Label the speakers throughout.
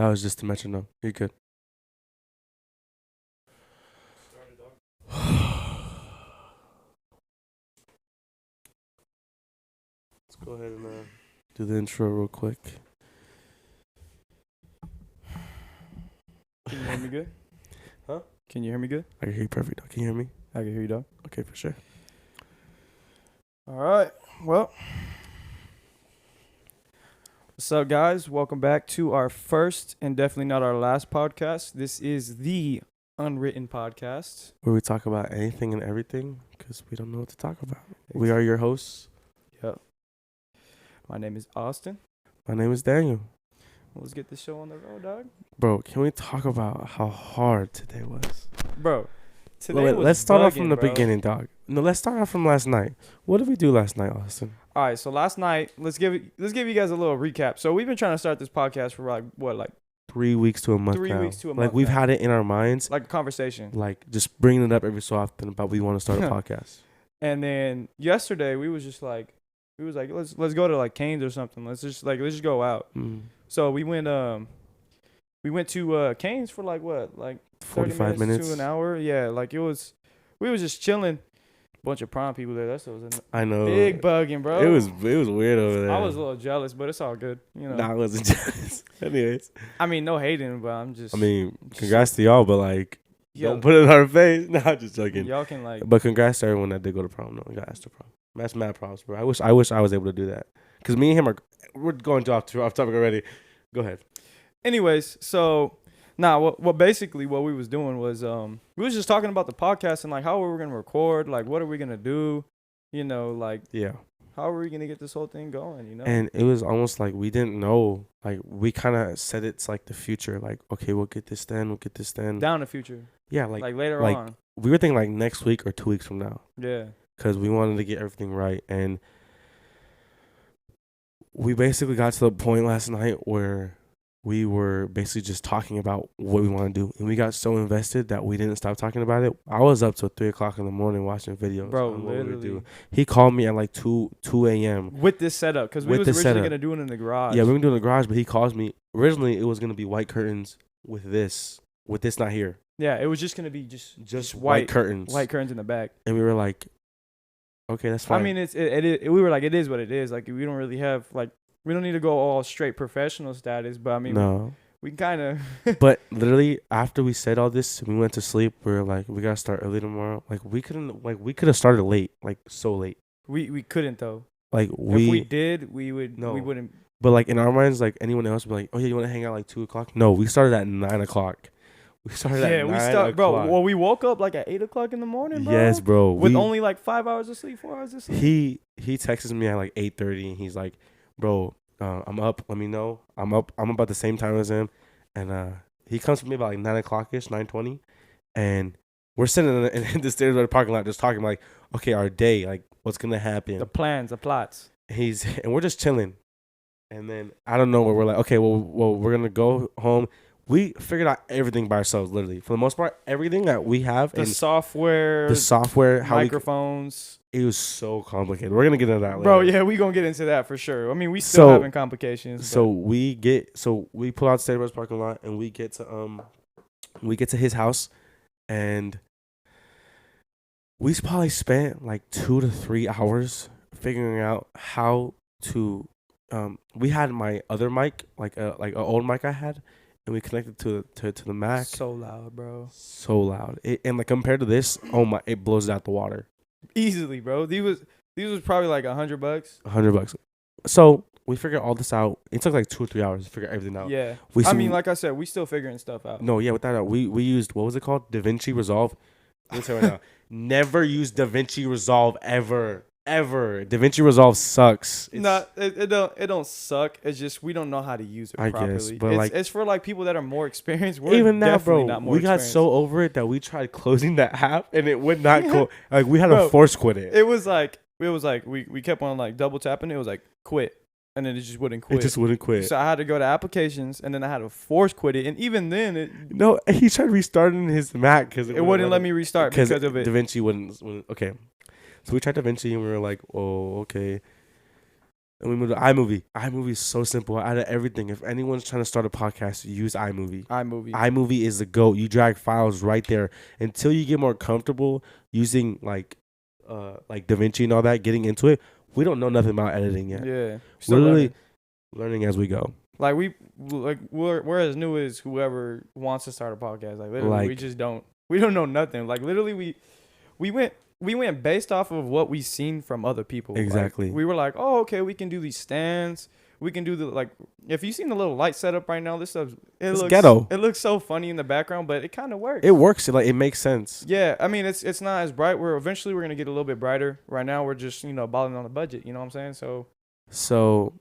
Speaker 1: That was just the metronome. You're good. Let's go ahead and do the intro real quick.
Speaker 2: Can you hear me good?
Speaker 1: Huh?
Speaker 2: Can you hear me good?
Speaker 1: I can hear you perfect, dog. Can you hear me?
Speaker 2: I can hear you, dog.
Speaker 1: Okay, for sure.
Speaker 2: All right. Well, what's up, guys? Welcome back to our first and definitely not our last podcast. This is the Unwritten podcast.
Speaker 1: Where we talk about anything and everything because we don't know what to talk about. We are your hosts.
Speaker 2: Yep. My name is Austin.
Speaker 1: My name is Daniel.
Speaker 2: Let's get this show on the road, dog.
Speaker 1: Bro, can we talk about how hard today was?
Speaker 2: Bro, today was
Speaker 1: let's start off from the
Speaker 2: bro.
Speaker 1: beginning, dog. No, let's start off from last night. What did we do last night, Austin?
Speaker 2: All right, so last night, let's give you guys a little recap. So we've been trying to start this podcast for like
Speaker 1: 3 weeks to a month
Speaker 2: 3
Speaker 1: now.
Speaker 2: weeks to a
Speaker 1: Like,
Speaker 2: month
Speaker 1: we've
Speaker 2: now.
Speaker 1: had it in our minds.
Speaker 2: Like a conversation.
Speaker 1: Like, just bringing it up every so often about we want to start a podcast.
Speaker 2: And then yesterday we was like let's go to like Cane's or something. Let's just go out. So we went to Cane's for like what? Like
Speaker 1: 45 minutes
Speaker 2: to an hour. Yeah, like we was just chilling. Bunch of prom people there. That was
Speaker 1: I know.
Speaker 2: big bugging, bro.
Speaker 1: It was weird over there.
Speaker 2: I was a little jealous, but it's all good. You know.
Speaker 1: Nah, I wasn't jealous. Anyways.
Speaker 2: I mean, no hating, but I'm just.
Speaker 1: I mean, congrats to y'all, but like,
Speaker 2: yo,
Speaker 1: don't put it in our face. Nah, just joking.
Speaker 2: y'all can like.
Speaker 1: But congrats to everyone that did go to prom. No, you got asked to prom. That's mad props, bro. I wish I was able to do that. Cause me and him we're going off topic already. Go ahead.
Speaker 2: Anyways, so what basically what we was doing was we was just talking about the podcast and like how we were gonna record, like what are we gonna do, you know, like
Speaker 1: Yeah.
Speaker 2: how are we gonna get this whole thing going, you know?
Speaker 1: And it was almost like we didn't know. Like we kind of said it's like the future. Like okay, we'll get this then. We'll get this then.
Speaker 2: Down the future,
Speaker 1: Yeah,
Speaker 2: like later
Speaker 1: like,
Speaker 2: on.
Speaker 1: we were thinking like next week or 2 weeks from now.
Speaker 2: Yeah.
Speaker 1: Because we wanted to get everything right. And we basically got to the point last night where we were basically just talking about what we want to do. And we got so invested that we didn't stop talking about it. I was up till 3 o'clock in the morning watching videos.
Speaker 2: Bro,
Speaker 1: on what we would
Speaker 2: literally.
Speaker 1: do. He called me at like 2 a.m.
Speaker 2: With this setup, because we
Speaker 1: With
Speaker 2: was
Speaker 1: the
Speaker 2: originally
Speaker 1: setup.
Speaker 2: gonna do it in the garage.
Speaker 1: Yeah, we were doing the garage, but he calls me. Originally, it was going to be white curtains with this not here.
Speaker 2: Yeah, it was just gonna be
Speaker 1: Just white curtains.
Speaker 2: white curtains in the back.
Speaker 1: And we were like, okay, that's fine.
Speaker 2: I mean, we were like, it is what it is. Like, we don't really have like, we don't need to go all straight professional status, but I mean,
Speaker 1: no.
Speaker 2: we kind of.
Speaker 1: But literally, after we said all this, we went to sleep. We were like, we gotta start early tomorrow. Like we could have started late, like so late.
Speaker 2: we couldn't though.
Speaker 1: Like
Speaker 2: If we did, we
Speaker 1: No.
Speaker 2: wouldn't.
Speaker 1: But like in our minds, like anyone else would be like, oh yeah, you want to hang out like 2 o'clock? No, we started at 9 o'clock. We started at 9 o'clock.
Speaker 2: bro. Well, we woke up like at 8 o'clock in the morning, bro.
Speaker 1: Yes, bro.
Speaker 2: With only like 5 hours of sleep, 4 hours of sleep.
Speaker 1: He texts me at like 8:30, and he's like, bro, I'm up. Let me know. I'm up. I'm about the same time as him, and he comes to me about like 9 o'clock-ish, 9:20, and we're sitting in the stairs of the parking lot just talking like, okay, our day, like what's gonna happen,
Speaker 2: The plans, the plots.
Speaker 1: and we're just chilling, and then I don't know where we're like, okay, well we're gonna go home. We figured out everything by ourselves, literally. For the most part, everything that we have,
Speaker 2: The
Speaker 1: and
Speaker 2: software,
Speaker 1: how
Speaker 2: microphones.
Speaker 1: it was so complicated. We're gonna get into that later.
Speaker 2: Bro, yeah, we gonna get into that for sure. I mean, we still having complications.
Speaker 1: So we pull out State Road's parking lot, and we get to his house, and we probably spent like 2 to 3 hours figuring out how to. We had my other mic, like an old mic I had, and we connected to the Mac.
Speaker 2: So loud, bro.
Speaker 1: So loud. And like compared to this, oh my, it blows it out the water.
Speaker 2: Easily, bro. These was probably like $100.
Speaker 1: $100. So we figured all this out. It took like 2 or 3 hours to figure everything out.
Speaker 2: Yeah.
Speaker 1: I
Speaker 2: mean, like I said, we still figuring stuff out.
Speaker 1: No, yeah, with that, we used, what was it called? DaVinci Resolve. Let me tell you right now. Never use DaVinci Resolve ever. DaVinci Resolve sucks.
Speaker 2: It don't suck. It's just we don't know how to use it properly.
Speaker 1: I guess, but
Speaker 2: it's for like people that are more experienced. We're
Speaker 1: even now,
Speaker 2: definitely
Speaker 1: bro,
Speaker 2: not more
Speaker 1: we got
Speaker 2: experienced.
Speaker 1: so over it that we tried closing that app and it would not go. Like we had to force quit it.
Speaker 2: It was like we kept on like double tapping. It was like quit, and then it just wouldn't quit.
Speaker 1: It just wouldn't quit.
Speaker 2: So I had to go to applications, and then I had to force quit it. And even then,
Speaker 1: no, he tried restarting his Mac because
Speaker 2: it wouldn't let me restart because of it.
Speaker 1: DaVinci wouldn't. Okay, so we tried DaVinci and we were like, oh, okay. And we moved to iMovie. iMovie is so simple. Out of everything, if anyone's trying to start a podcast, use iMovie. iMovie is the GOAT. You drag files right there until you get more comfortable using like DaVinci and all that. Getting into it, we don't know nothing about editing yet.
Speaker 2: Yeah,
Speaker 1: we're literally learning as we go.
Speaker 2: Like we're as new as whoever wants to start a podcast. Like literally, we just don't know nothing. Like literally, we went based off of what we seen from other people.
Speaker 1: Exactly.
Speaker 2: Like, we were like, oh, okay, we can do these stands. We can do if you seen the little light setup right now, this stuff it's looks ghetto. It looks so funny in the background, but it kind of works.
Speaker 1: It works. It makes sense.
Speaker 2: Yeah, I mean it's not as bright. Eventually we're gonna get a little bit brighter. Right now we're just balling on the budget. You know what I'm saying? So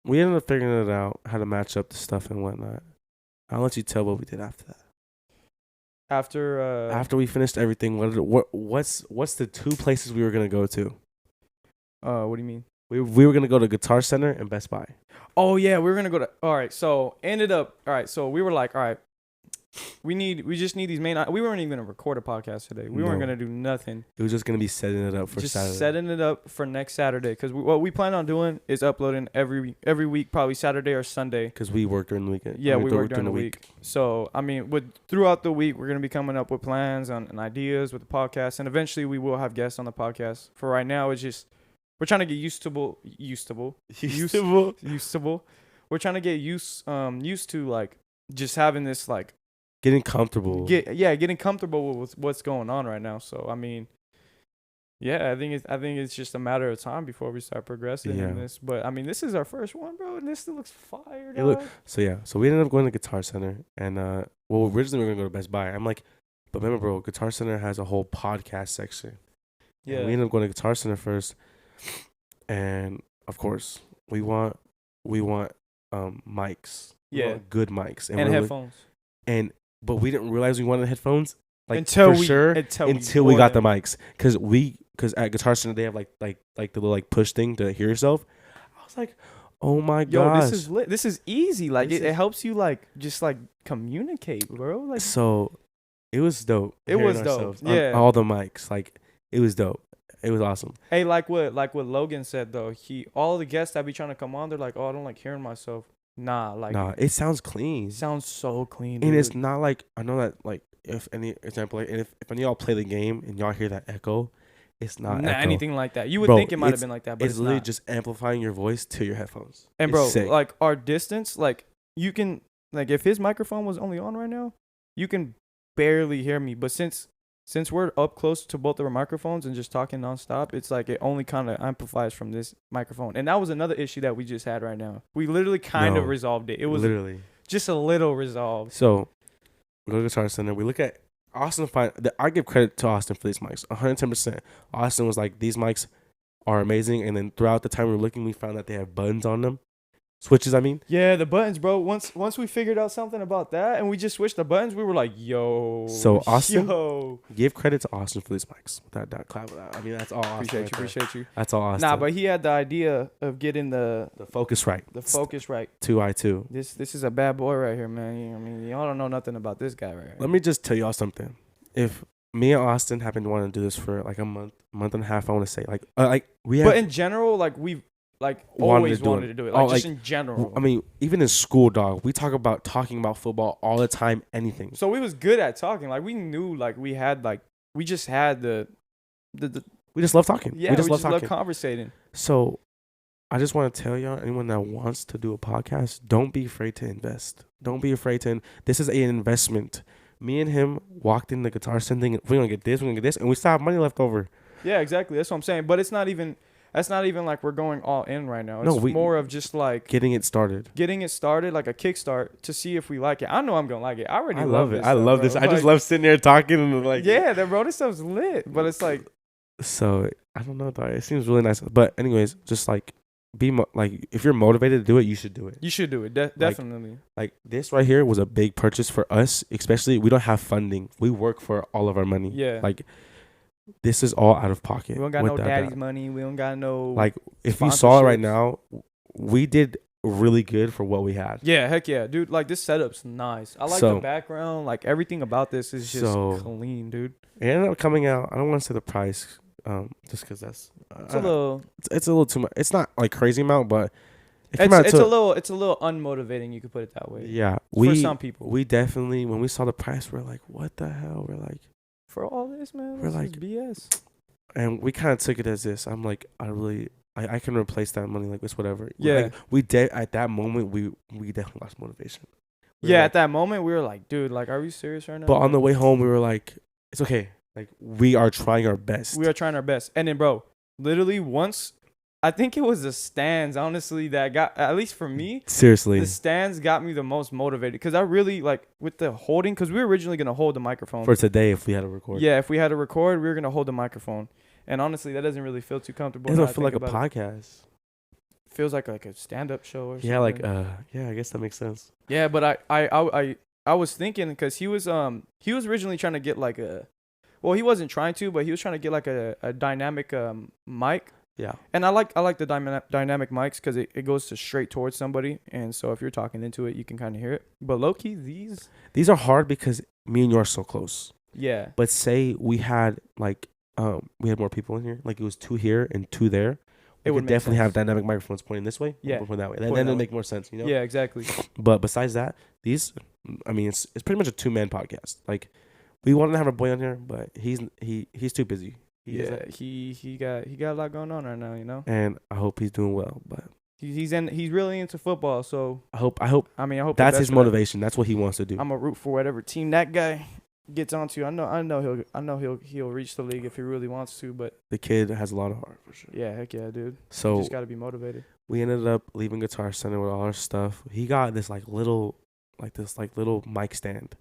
Speaker 1: we ended up figuring it out how to match up the stuff and whatnot. I'll let you tell what we did after that. After we finished everything, what's the 2 places we were gonna go to?
Speaker 2: What do you mean?
Speaker 1: We were gonna go to Guitar Center and Best Buy.
Speaker 2: Oh yeah, we were gonna go to. All right, so so we were like, all right, we just need these main. We weren't even gonna record a podcast today. We weren't gonna do nothing.
Speaker 1: It was just gonna be setting it up for Saturday.
Speaker 2: Just setting it up for next Saturday, because what we plan on doing is uploading every week, probably Saturday or Sunday.
Speaker 1: Because we work during the weekend.
Speaker 2: Yeah, we work during the week. So I mean, throughout the week, we're gonna be coming up with plans and ideas with the podcast, and eventually we will have guests on the podcast. For right now, it's just we're trying to get used to. We're trying to get used to like just having this like.
Speaker 1: Getting comfortable.
Speaker 2: Getting comfortable with what's going on right now. So I mean, yeah, I think it's just a matter of time before we start progressing in this. But I mean, this is our first one, bro, and this still looks fire.
Speaker 1: So we ended up going to Guitar Center, and originally we were gonna go to Best Buy. I'm like, but remember, bro, Guitar Center has a whole podcast section. Yeah, and we ended up going to Guitar Center first, and of course we want mics. We want good mics and
Speaker 2: headphones.
Speaker 1: But we didn't realize we wanted headphones
Speaker 2: until we
Speaker 1: got the mics, because at Guitar Center they have like the little push thing to hear yourself. I was like, oh my god,
Speaker 2: this is lit. This is easy. Like it helps you just communicate, bro. Like
Speaker 1: so, it was dope.
Speaker 2: It was dope. Yeah,
Speaker 1: all the mics, it was dope. It was awesome.
Speaker 2: Hey, like what Logan said though. All the guests that be trying to come on, they're like, oh, I don't like hearing myself. Nah,
Speaker 1: it sounds clean.
Speaker 2: It sounds so clean,
Speaker 1: dude. And it's not like, I know that if any example, if any of y'all play the game and y'all hear that echo, it's not
Speaker 2: anything like that. You would think it might have been like that, but
Speaker 1: it's literally just amplifying your voice to your headphones.
Speaker 2: And bro, like our distance, you can if his microphone was only on right now, you can barely hear me. But since we're up close to both of our microphones and just talking nonstop, it's like it only kind of amplifies from this microphone. And that was another issue that we just had right now. We literally kind of resolved it. It was literally just a little resolved.
Speaker 1: So we go to Guitar Center. We look at Austin. I give credit to Austin for these mics, 110%. Austin was like, these mics are amazing. And then throughout the time we were looking, we found that they have buttons on them. Switches, I mean.
Speaker 2: Yeah, the buttons, bro. Once we figured out something about that and we just switched the buttons, we were like, yo.
Speaker 1: So, Austin, give credit to Austin for these mics. That clap. I mean, that's all Austin.
Speaker 2: Appreciate you.
Speaker 1: That's all Austin.
Speaker 2: Nah, but he had the idea of getting the
Speaker 1: focus right.
Speaker 2: The focus right.
Speaker 1: 2i2.
Speaker 2: This is a bad boy right here, man. I mean, y'all don't know nothing about this guy right here.
Speaker 1: Let me just tell y'all something. If me and Austin happen to want to do this for like a month and a half, I want to say we have.
Speaker 2: But in general, we've always wanted to do it. Just in general.
Speaker 1: I mean, even in school, dog, we talking about football all the time, anything.
Speaker 2: So we was good at talking. We knew, we had, we just had the
Speaker 1: we just love talking.
Speaker 2: Yeah, we just love conversating.
Speaker 1: So I just want to tell y'all, anyone that wants to do a podcast, don't be afraid to invest. Don't be afraid to. This is an investment. Me and him walked in the Guitar Center thinking, we're going to get this, and we still have money left over.
Speaker 2: Yeah, exactly. That's what I'm saying. But it's not even... That's not even we're going all in right now. It's more of just
Speaker 1: getting it started.
Speaker 2: Getting it started, like a kickstart to see if we like it. I know I'm gonna like it. I already
Speaker 1: love
Speaker 2: it.
Speaker 1: I love this. I just love sitting there talking and
Speaker 2: yeah, bro, this stuff's lit. But it's
Speaker 1: so I don't know, though. It seems really nice. But anyways, just be if you're motivated to do it, you should do it.
Speaker 2: You should do it. Definitely.
Speaker 1: This right here was a big purchase for us. Especially, we don't have funding. We work for all of our money.
Speaker 2: Yeah.
Speaker 1: This is all out of pocket.
Speaker 2: We don't got no daddy's money. We don't got no
Speaker 1: if you saw it right now, we did really good for what we had.
Speaker 2: Yeah, heck yeah, dude. This setup's nice. I like the background. Everything about this is just clean, dude.
Speaker 1: It ended up coming out. I don't want to say the price. just because that's
Speaker 2: It's a little.
Speaker 1: it's a little too much. It's not like crazy amount, but it came out
Speaker 2: It's
Speaker 1: to
Speaker 2: a little. It's a little unmotivating. You could put it that way.
Speaker 1: yeah.
Speaker 2: For some people.
Speaker 1: We definitely when we saw the price, we're like, what the hell? We're like,
Speaker 2: For all this, man.
Speaker 1: We're
Speaker 2: This
Speaker 1: like-
Speaker 2: is BS.
Speaker 1: and we kind of took it as this. I'm like, I can replace that money. Like it's whatever.
Speaker 2: Yeah.
Speaker 1: Like, we did at that moment. We definitely lost motivation. We were
Speaker 2: Yeah,
Speaker 1: like-
Speaker 2: at that moment, we were like, dude, like, are we serious right now?
Speaker 1: but on
Speaker 2: Like,
Speaker 1: the way home, we were like, it's okay. Like we are trying our best.
Speaker 2: we are trying our best. And then, bro, literally once, I think it was the stands, honestly, that got, at least for me,
Speaker 1: Seriously.
Speaker 2: the stands got me the most motivated. Because I really, like, with the holding, because we were originally going to hold the microphone.
Speaker 1: For today, if we had to record.
Speaker 2: Yeah, if we had to record, we were going to hold the microphone. And honestly, that doesn't really feel too comfortable.
Speaker 1: It
Speaker 2: now I
Speaker 1: doesn't feel like
Speaker 2: think
Speaker 1: a
Speaker 2: about it.
Speaker 1: podcast.
Speaker 2: Feels like a stand-up show or something.
Speaker 1: Yeah, like yeah, I guess that makes sense.
Speaker 2: Yeah, but I was thinking because he was originally trying to get like well, he wasn't trying to, but he was trying to get like a dynamic mic.
Speaker 1: Yeah.
Speaker 2: And I like the dynamic mics because it goes to straight towards somebody, and so if you're talking into it, you can kind of hear it. But low key,
Speaker 1: These are hard because me and you are so close.
Speaker 2: yeah,
Speaker 1: But say we had like we had more people in here, like it was 2 here and 2 there.
Speaker 2: It
Speaker 1: We
Speaker 2: would
Speaker 1: could
Speaker 2: make
Speaker 1: definitely
Speaker 2: sense.
Speaker 1: have dynamic microphones pointing this way.
Speaker 2: Yeah.
Speaker 1: Or pointing that way.
Speaker 2: Pointing
Speaker 1: Then
Speaker 2: that
Speaker 1: it'll
Speaker 2: way.
Speaker 1: make more sense, you know.
Speaker 2: yeah, exactly.
Speaker 1: But besides that, these, I mean, it's pretty much a 2-man podcast. Like we wanted to have a boy on here, but he's too busy.
Speaker 2: Yeah, he got a lot going on right now, you know.
Speaker 1: And I hope he's doing well. But
Speaker 2: He's really into football, so
Speaker 1: I hope
Speaker 2: I mean, I hope the
Speaker 1: that's
Speaker 2: best
Speaker 1: his
Speaker 2: for that.
Speaker 1: motivation. That's what he wants to do.
Speaker 2: I'm gonna root for whatever team that guy gets onto. I know he'll reach the league if he really wants to. But
Speaker 1: The kid has a lot of heart for sure.
Speaker 2: yeah, heck yeah, dude.
Speaker 1: So
Speaker 2: Just gotta be motivated.
Speaker 1: we ended up leaving Guitar Center with all our stuff. He got this little mic stand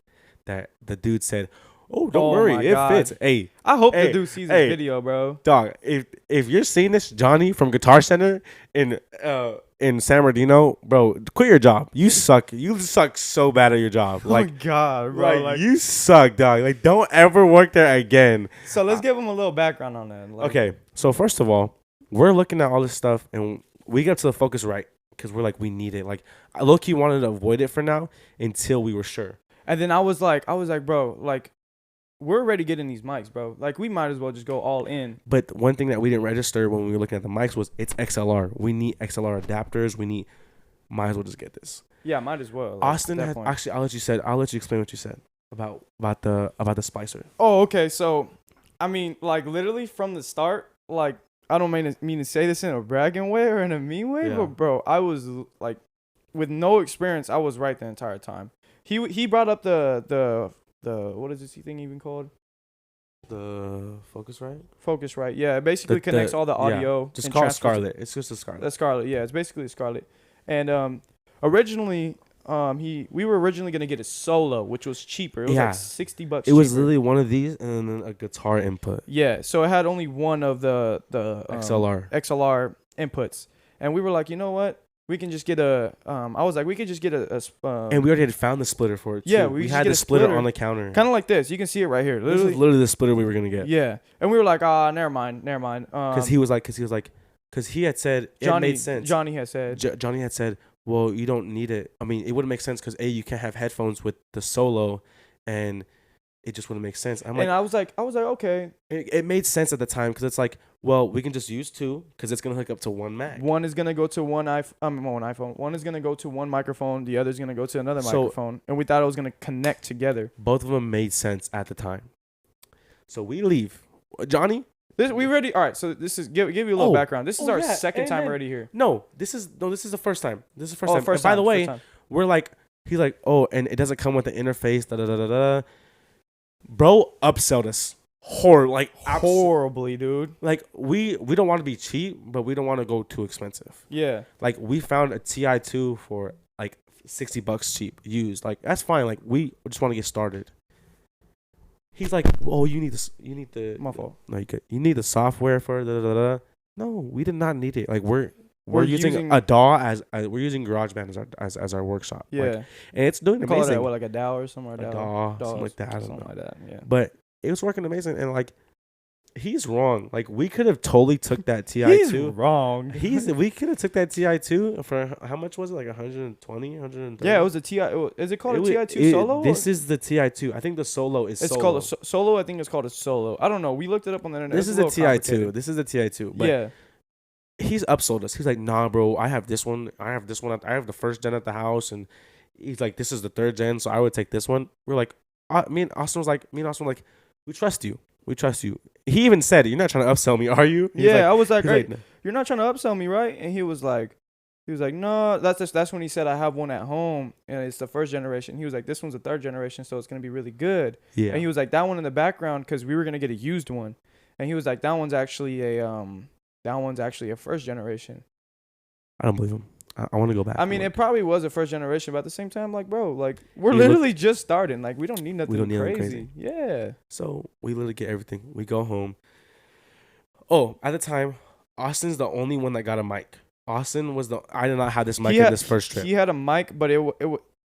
Speaker 1: that the dude said, "Oh, don't
Speaker 2: Oh
Speaker 1: worry,
Speaker 2: my
Speaker 1: it
Speaker 2: God.
Speaker 1: fits." Hey,
Speaker 2: I hope
Speaker 1: Hey,
Speaker 2: the dude sees
Speaker 1: hey.
Speaker 2: this video, bro.
Speaker 1: dog, if you're seeing this, Johnny from Guitar Center in San Bernardino, bro, quit your job. You suck. You suck so bad at your job. Like,
Speaker 2: oh my God, bro.
Speaker 1: like you suck, dog. Like, don't ever work there again.
Speaker 2: So let's give him a little background on that. Like,
Speaker 1: Okay, so first of all, we're looking at all this stuff, and we got to the Focusrite because we're like, we need it. Like, I low-key wanted to avoid it for now until we were sure.
Speaker 2: And then I was like, bro, like, we're already getting these mics, bro. Like, we might as well just go all in.
Speaker 1: But one thing that we didn't register when we were looking at the mics was it's XLR. We need XLR adapters. Might as well just get this.
Speaker 2: Yeah, might as well. Like,
Speaker 1: Austin
Speaker 2: at that
Speaker 1: had
Speaker 2: point.
Speaker 1: actually. I'll let you explain what you said about the Spicer.
Speaker 2: Oh, okay. So, I mean, like, literally from the start, like, I don't mean to say this in a bragging way or in a mean way,
Speaker 1: Yeah.
Speaker 2: but bro, I was like, with no experience, I was right the entire time. He brought up the what is this thing even called?
Speaker 1: The Focusrite.
Speaker 2: Focusrite. Yeah, it basically connects all the audio.
Speaker 1: Just
Speaker 2: and
Speaker 1: call it
Speaker 2: transfers-
Speaker 1: Scarlett. It's just a Scarlett.
Speaker 2: That's Scarlett. Yeah, it's basically a Scarlett. And originally, we were originally gonna get a solo, which was cheaper. It was
Speaker 1: Yeah.
Speaker 2: like $60.
Speaker 1: It was
Speaker 2: cheaper.
Speaker 1: literally one of these and then a guitar input.
Speaker 2: Yeah, so it had only one of the
Speaker 1: XLR.
Speaker 2: XLR inputs, and we were like, you know what? We can just get a. I was like, we could just get a.
Speaker 1: And we already had found the splitter for it.
Speaker 2: Yeah,
Speaker 1: too.
Speaker 2: we just
Speaker 1: had
Speaker 2: get
Speaker 1: the
Speaker 2: a
Speaker 1: splitter
Speaker 2: splitter.
Speaker 1: on the counter.
Speaker 2: Kind of like this. You can see it right here.
Speaker 1: This
Speaker 2: Literally.
Speaker 1: was literally the splitter we were gonna get.
Speaker 2: Yeah, and we were like, never mind.
Speaker 1: Because he had said it made sense.
Speaker 2: Johnny had said.
Speaker 1: Johnny had said, well, you don't need it. I mean, it wouldn't make sense because you can't have headphones with the solo, and it just wouldn't make sense. I'm like,
Speaker 2: and I was like, okay.
Speaker 1: it made sense at the time because it's like, well, we can just use 2 because it's gonna hook up to one Mac.
Speaker 2: One is gonna go to one iPhone. One is gonna go to one microphone. The other is gonna go to another microphone. And we thought it was gonna connect together.
Speaker 1: Both of them made sense at the time. So we leave. Johnny?
Speaker 2: We already. All right. So this is give you a little background. This is our
Speaker 1: yeah,
Speaker 2: second time
Speaker 1: and-
Speaker 2: already here.
Speaker 1: No, this is the first time. This is the first time.
Speaker 2: First
Speaker 1: And by
Speaker 2: time,
Speaker 1: the way,
Speaker 2: first time.
Speaker 1: we're like, he's like, oh, and it doesn't come with the interface. Da da da da da. Bro, upselled us.
Speaker 2: Horribly, dude.
Speaker 1: Like we don't want to be cheap, but we don't want to go too expensive.
Speaker 2: Yeah.
Speaker 1: Like we found a TI2 for like $60 cheap used. Like that's fine. Like we just want to get started. He's like, oh, you need this. You need the.
Speaker 2: My fault.
Speaker 1: No, you need the software for da da da. No, we did not need it. Like we're using a DAW as we're using GarageBand as our workshop.
Speaker 2: Yeah.
Speaker 1: Like, and it's doing
Speaker 2: Call
Speaker 1: amazing.
Speaker 2: it like a DAW or something.
Speaker 1: A DAW, something like that. I don't know.
Speaker 2: Something like that. Yeah.
Speaker 1: But it was working amazing, and like He's wrong. Like we could have totally took that Ti
Speaker 2: He's
Speaker 1: 2.
Speaker 2: wrong.
Speaker 1: We could have took that Ti 2 for how much was it? Like 120, 130.
Speaker 2: Yeah, it was a Ti. Is it called
Speaker 1: It
Speaker 2: a
Speaker 1: wa-
Speaker 2: Ti 2 solo?
Speaker 1: This is the Ti 2. I think the solo is
Speaker 2: It's
Speaker 1: solo.
Speaker 2: called a solo. I think it's called a solo. I don't know. We looked it up on the internet.
Speaker 1: This
Speaker 2: It's
Speaker 1: is
Speaker 2: a
Speaker 1: a
Speaker 2: little
Speaker 1: Ti 2.
Speaker 2: complicated.
Speaker 1: This is the Ti 2. But
Speaker 2: Yeah.
Speaker 1: he's upsold us. He's like, nah, bro. I have this one. I have this one. I have the first gen at the house, and he's like, this is the third gen, so I would take this one. We're like, me and Austin were like, we trust you. We trust you. He even said, "You're not trying to upsell me, are you?" He's
Speaker 2: Yeah, I was like,
Speaker 1: he's
Speaker 2: hey,
Speaker 1: like,
Speaker 2: you're not trying to upsell me, right? And he was like, no. That's when he said I have one at home, and it's the first generation. He was like, this one's the third generation, so it's gonna be really good.
Speaker 1: yeah.
Speaker 2: And he was like, that one in the background, because we were gonna get a used one. And he was like, that one's actually a first generation.
Speaker 1: I don't believe him. I want to go back.
Speaker 2: I mean, it probably was a first generation, but at the same time, like, bro, like, we're
Speaker 1: You
Speaker 2: literally just starting. Like, we don't need nothing
Speaker 1: nothing
Speaker 2: crazy. Yeah.
Speaker 1: So we literally get everything. We go home. Oh, at the time, Austin's the only one that got a mic. Austin was I did not have this mic in this first trip.
Speaker 2: He had a mic, but it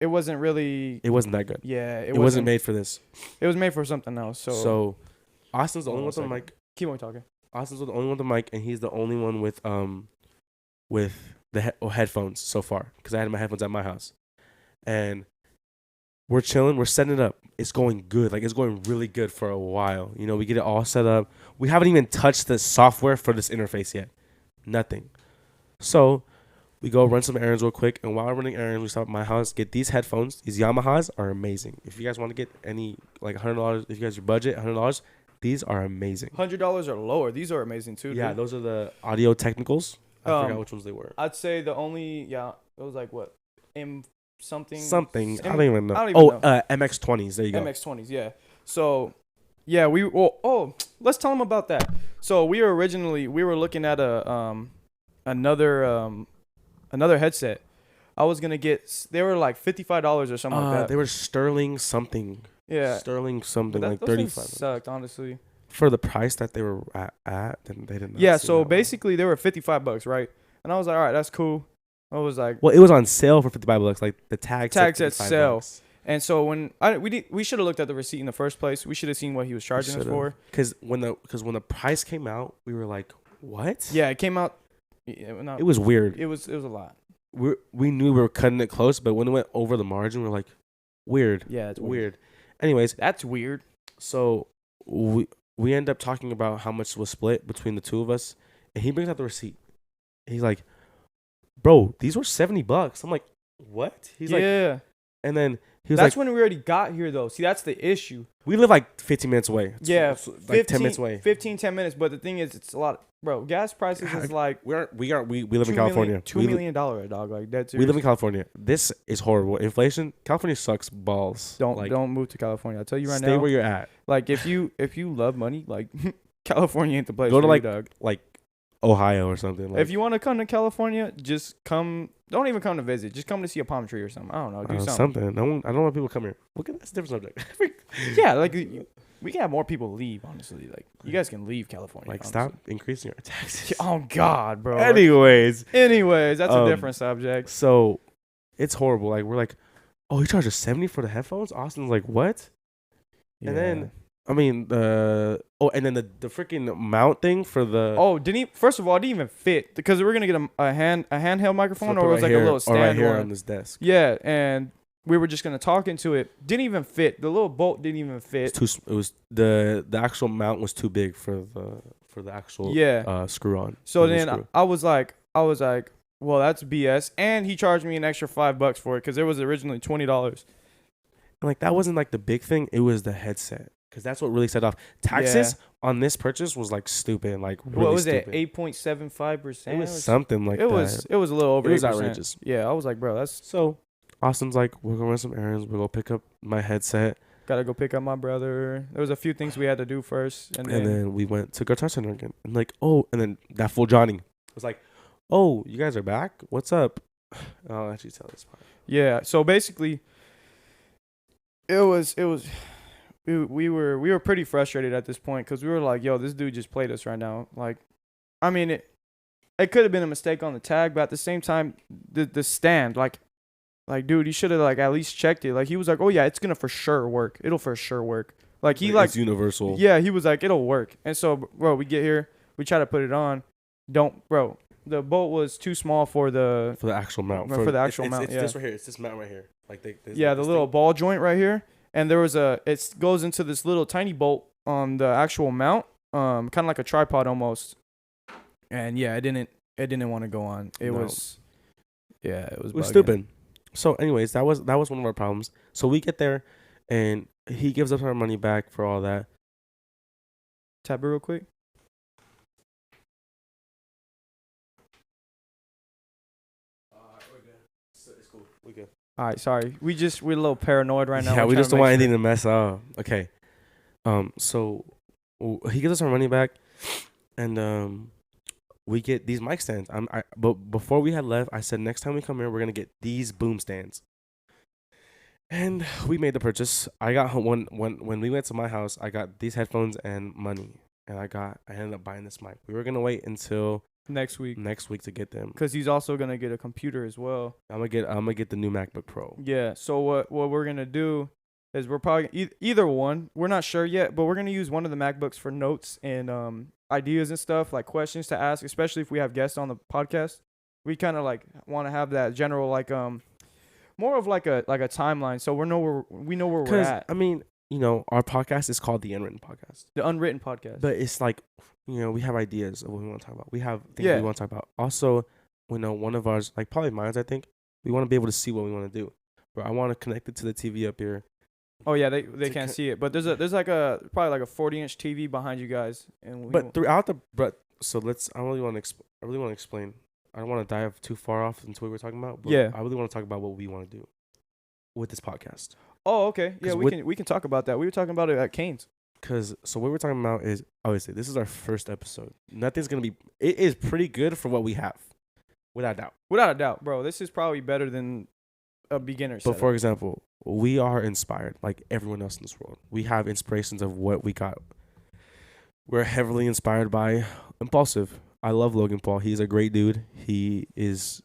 Speaker 2: wasn't really.
Speaker 1: It wasn't that good.
Speaker 2: Yeah,
Speaker 1: It wasn't made for this.
Speaker 2: It was made for something else. So
Speaker 1: Austin's the
Speaker 2: Hold
Speaker 1: only
Speaker 2: on
Speaker 1: one
Speaker 2: a
Speaker 1: with the mic.
Speaker 2: keep on talking.
Speaker 1: Austin's the only one with the mic, and he's the only one with the headphones so far, because I had my headphones at my house, and we're chilling. We're setting it up. It's going good. Like, it's going really good for a while. You know, we get it all set up. We haven't even touched the software for this interface yet. Nothing. So we go run some errands real quick, and while we're running errands, we stop at my house, get these headphones. These Yamahas are amazing. If you guys want to get any, like, $100, if you guys your budget, $100, these are amazing.
Speaker 2: $100 or lower. These are amazing too.
Speaker 1: Yeah,
Speaker 2: dude.
Speaker 1: those are the Audio Technicals. I forgot which ones they were.
Speaker 2: I'd say the only it was like what something.
Speaker 1: I don't even know.
Speaker 2: I don't even know.
Speaker 1: MX20s. There you go.
Speaker 2: MX20s. Yeah. So yeah, let's tell them about that. So we were looking at another headset. I was gonna get. They were like $55 or something like that.
Speaker 1: They were Sterling something.
Speaker 2: Yeah.
Speaker 1: Sterling something, like
Speaker 2: those things
Speaker 1: 35.
Speaker 2: sucked, honestly.
Speaker 1: For the price that they were at, then they didn't.
Speaker 2: Yeah. So basically, they were $55, right? And I was like, all right, that's cool. I was like,
Speaker 1: well, it was on sale for $55. Like the tag
Speaker 2: said sale. And so when we should have looked at the receipt in the first place. We should have seen what he was charging us for.
Speaker 1: Because when the price came out, we were like, what?
Speaker 2: Yeah, it came out.
Speaker 1: It was weird.
Speaker 2: It was a lot.
Speaker 1: We knew we were cutting it close, but when it went over the margin, we were like, weird.
Speaker 2: Yeah, it's
Speaker 1: weird. Anyways,
Speaker 2: that's weird.
Speaker 1: So we end up talking about how much was split between the two of us, and he brings out the receipt. He's like, bro, these were $70. I'm like, what? He's like,
Speaker 2: yeah.
Speaker 1: And then he was
Speaker 2: that's
Speaker 1: like,
Speaker 2: when we already got here, though. See, that's the issue.
Speaker 1: We live like 15 minutes away.
Speaker 2: Yeah,
Speaker 1: like 10 minutes away.
Speaker 2: 10 minutes. But the thing is, it's a lot. Bro, gas prices is like
Speaker 1: we live in California.
Speaker 2: $2 million, dog. Like that's.
Speaker 1: We live in California. This is horrible. Inflation. California sucks balls.
Speaker 2: Don't move to California. I'll tell you right now.
Speaker 1: Stay where you're at.
Speaker 2: Like if you love money, like California ain't the place.
Speaker 1: Go to
Speaker 2: dog.
Speaker 1: like Ohio or something.
Speaker 2: If you want to come to California, just come. Don't even come to visit. Just come to see a palm tree or something. I don't know. Do something.
Speaker 1: I don't want people to come here. Look at that's a different subject.
Speaker 2: Yeah, like we can have more people leave. Honestly, like you guys can leave California.
Speaker 1: Like
Speaker 2: honestly.
Speaker 1: stop increasing our taxes.
Speaker 2: Oh God, bro.
Speaker 1: Anyways,
Speaker 2: that's a different subject.
Speaker 1: So it's horrible. Like we're like, oh, he charges $70 for the headphones. Austin's like, what? Yeah. And then I mean and then the freaking mount thing for the
Speaker 2: first of all, it didn't even fit because we were gonna get a handheld microphone, or it was like a little stand
Speaker 1: right here
Speaker 2: one
Speaker 1: on this desk.
Speaker 2: Yeah, and we were just gonna talk into it. Didn't even fit. The little bolt didn't even fit.
Speaker 1: It was the actual mount was too big for the actual screw on.
Speaker 2: So then I was like, well, that's BS. And he charged me an extra $5 for it because it was originally $20.
Speaker 1: Like that wasn't like the big thing. It was the headset. Because that's what really set off. Taxes on this purchase was like stupid. Like really
Speaker 2: what was
Speaker 1: stupid.
Speaker 2: it? 8.75%.
Speaker 1: It was something like that.
Speaker 2: It was a little over.
Speaker 1: It was
Speaker 2: 8%.
Speaker 1: outrageous.
Speaker 2: Yeah, I was like, bro, that's
Speaker 1: so. Austin's like, we're gonna run some errands. We're gonna pick up my headset.
Speaker 2: Gotta go pick up my brother. There was a few things we had to do first, and
Speaker 1: then we went to Guitar Center again. And like, and then that fool Johnny was like, oh, you guys are back? What's up? I'll actually tell this part.
Speaker 2: Yeah. So basically, we were pretty frustrated at this point because we were like, yo, this dude just played us right now. Like, I mean, it could have been a mistake on the tag, but at the same time, the stand, like, dude, you should have like at least checked it. Like, he was like, oh yeah, it's gonna for sure work. It'll for sure work. Like he
Speaker 1: it's universal.
Speaker 2: Yeah, he was like, it'll work. And so, bro, we get here, we try to put it on. Bro, the bolt was too small for the
Speaker 1: actual mount.
Speaker 2: For the actual mount.
Speaker 1: It's
Speaker 2: Yeah.
Speaker 1: this right here. It's this mount right here. Like
Speaker 2: Yeah, the little ball joint right here, and there was it goes into this little tiny bolt on the actual mount, kind of like a tripod almost. And yeah, it didn't want to go on. It was
Speaker 1: stupid. So, anyways, that was one of our problems. So we get there, and he gives us our money back for all that.
Speaker 2: Tap it real quick.
Speaker 1: We're good. It's cool. We're good.
Speaker 2: All right, sorry. We're a little paranoid right now.
Speaker 1: Yeah,
Speaker 2: We're
Speaker 1: we
Speaker 2: trying
Speaker 1: just
Speaker 2: to
Speaker 1: don't
Speaker 2: make
Speaker 1: want
Speaker 2: sure.
Speaker 1: anything to mess up. Okay. So he gives us our money back, and we get these mic stands. But before we had left, I said next time we come here, we're gonna get these boom stands. And we made the purchase. I got when we went to my house, I got these headphones and money, and I ended up buying this mic. We were gonna wait until
Speaker 2: next week
Speaker 1: to get them,
Speaker 2: because he's also gonna get a computer as well.
Speaker 1: I'm gonna get the new MacBook Pro.
Speaker 2: Yeah. So what we're gonna do is we're probably either one. We're not sure yet, but we're gonna use one of the MacBooks for notes and ideas and stuff, like questions to ask, especially if we have guests on the podcast. We kind of like want to have that general more of like a timeline, so we know where we're at.
Speaker 1: I mean, our podcast is called the Unwritten Podcast.
Speaker 2: The Unwritten Podcast.
Speaker 1: But it's like, we have ideas of what we want to talk about. We have things
Speaker 2: Yeah.
Speaker 1: we want to talk about. Also, one of ours, like probably mine, I think, we want to be able to see what we want to do. But I want to connect it to the TV up here.
Speaker 2: Oh yeah, they can't see it, but there's probably like a 40-inch TV behind you guys, and
Speaker 1: so I really want to explain. I don't want to dive too far off into what we're talking about. But
Speaker 2: Yeah.
Speaker 1: I really want to talk about what we want to do with this podcast.
Speaker 2: Oh, okay. Yeah, we can talk about that. We were talking about it at Kane's.
Speaker 1: So what we're talking about is, obviously, this is our first episode. Nothing's going to be... It is pretty good for what we have. Without a doubt.
Speaker 2: Without a doubt, bro. This is probably better than a beginner setup.
Speaker 1: But for example, we are inspired like everyone else in this world. We have inspirations of what we got. We're heavily inspired by Impulsive. I love Logan Paul. He's a great dude. He has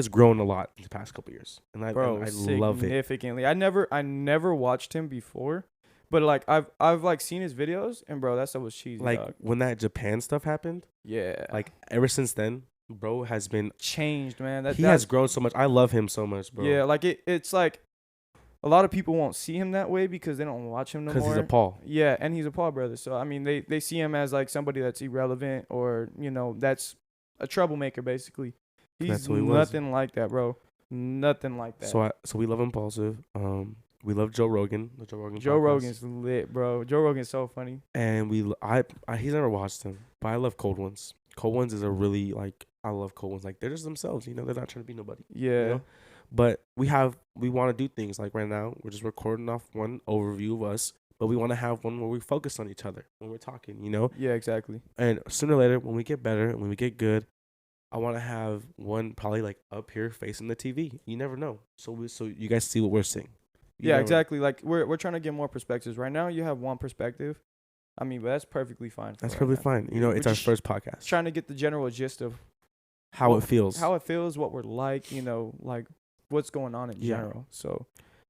Speaker 1: grown a lot in the past couple years. And I love it.
Speaker 2: Significantly. I never watched him before. But like I've like seen his videos, and bro, that stuff was cheesy.
Speaker 1: Like
Speaker 2: dog.
Speaker 1: when that Japan stuff happened,
Speaker 2: Yeah.
Speaker 1: like ever since then, bro has been
Speaker 2: changed, man.
Speaker 1: He has grown so much. I love him so much, bro.
Speaker 2: Yeah, like it's like a lot of people won't see him that way because they don't watch him no more.
Speaker 1: Because he's a Paul.
Speaker 2: Yeah, and he's a Paul brother. So I mean, they see him as like somebody that's irrelevant or that's a troublemaker basically. He's nothing like that, bro. Nothing like that.
Speaker 1: So we love Impulsive. We love Joe Rogan.
Speaker 2: Joe Rogan's lit, bro. Joe Rogan's so funny.
Speaker 1: And he's never watched him, but I love Cold Ones. Cold Ones is a really I love Cold Ones. Like they're just themselves, they're not trying to be nobody.
Speaker 2: Yeah.
Speaker 1: But we want to do things like right now. We're just recording off one overview of us, but we want to have one where we focus on each other when we're talking.
Speaker 2: Yeah, exactly.
Speaker 1: And sooner or later, when we get better, when we get good, I want to have one probably like up here facing the TV. You never know. So you guys see what we're seeing.
Speaker 2: Yeah, exactly. Like we're trying to get more perspectives. Right now, you have one perspective. I mean, but that's perfectly fine.
Speaker 1: That's perfectly fine. It's our first podcast.
Speaker 2: Trying to get the general gist of
Speaker 1: how it feels.
Speaker 2: What we're like, like what's going on in general. So,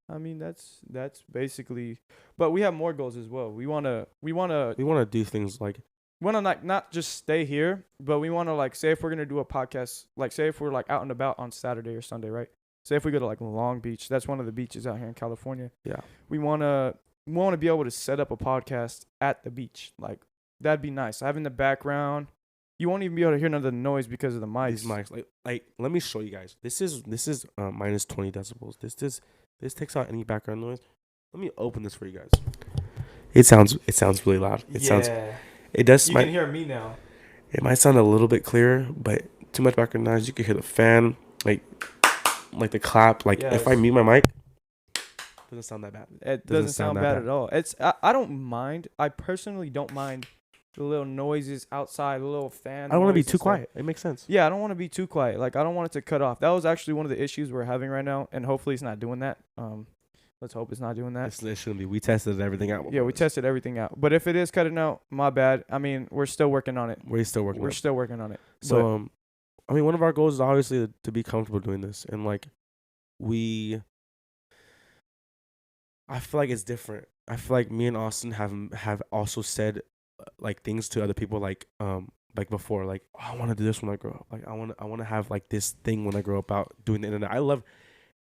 Speaker 2: I mean, that's basically. But we have more goals as well. We wanna
Speaker 1: do things like.
Speaker 2: We want to not just stay here, but we want to like say if we're gonna do a podcast, like say if we're like out and about on Saturday or Sunday, right? Say if we go to like Long Beach, that's one of the beaches out here in California.
Speaker 1: Yeah.
Speaker 2: We wanna be able to set up a podcast at the beach. Like that'd be nice. Having the background, you won't even be able to hear none of the noise because of the mics.
Speaker 1: These mics, like let me show you guys. This is minus 20 decibels. This takes out any background noise. Let me open this for you guys. It sounds really loud. It does.
Speaker 2: You can hear me now.
Speaker 1: It might sound a little bit clearer, but too much background noise. You can hear the fan, like the clap. Like if I mute my mic, it doesn't sound that bad.
Speaker 2: It doesn't sound bad at all. I don't mind. I personally don't mind the little noises outside, the little fan.
Speaker 1: I don't want to be too quiet. It makes sense.
Speaker 2: Yeah, I don't want to be too quiet. Like I don't want it to cut off. That was actually one of the issues we're having right now, and hopefully it's not doing that. Let's hope it's not doing that.
Speaker 1: It shouldn't be. We tested everything out.
Speaker 2: Yeah, we tested everything out. But if it is cutting out, my bad. I mean, we're still working on it.
Speaker 1: We're still working
Speaker 2: on it.
Speaker 1: So, I mean, one of our goals is obviously to be comfortable doing this. And, like, I feel like it's different. I feel like me and Austin have also said like things to other people like before, like, oh, I want to do this when I grow up. Like I want to have like this thing when I grow up out doing the internet. I love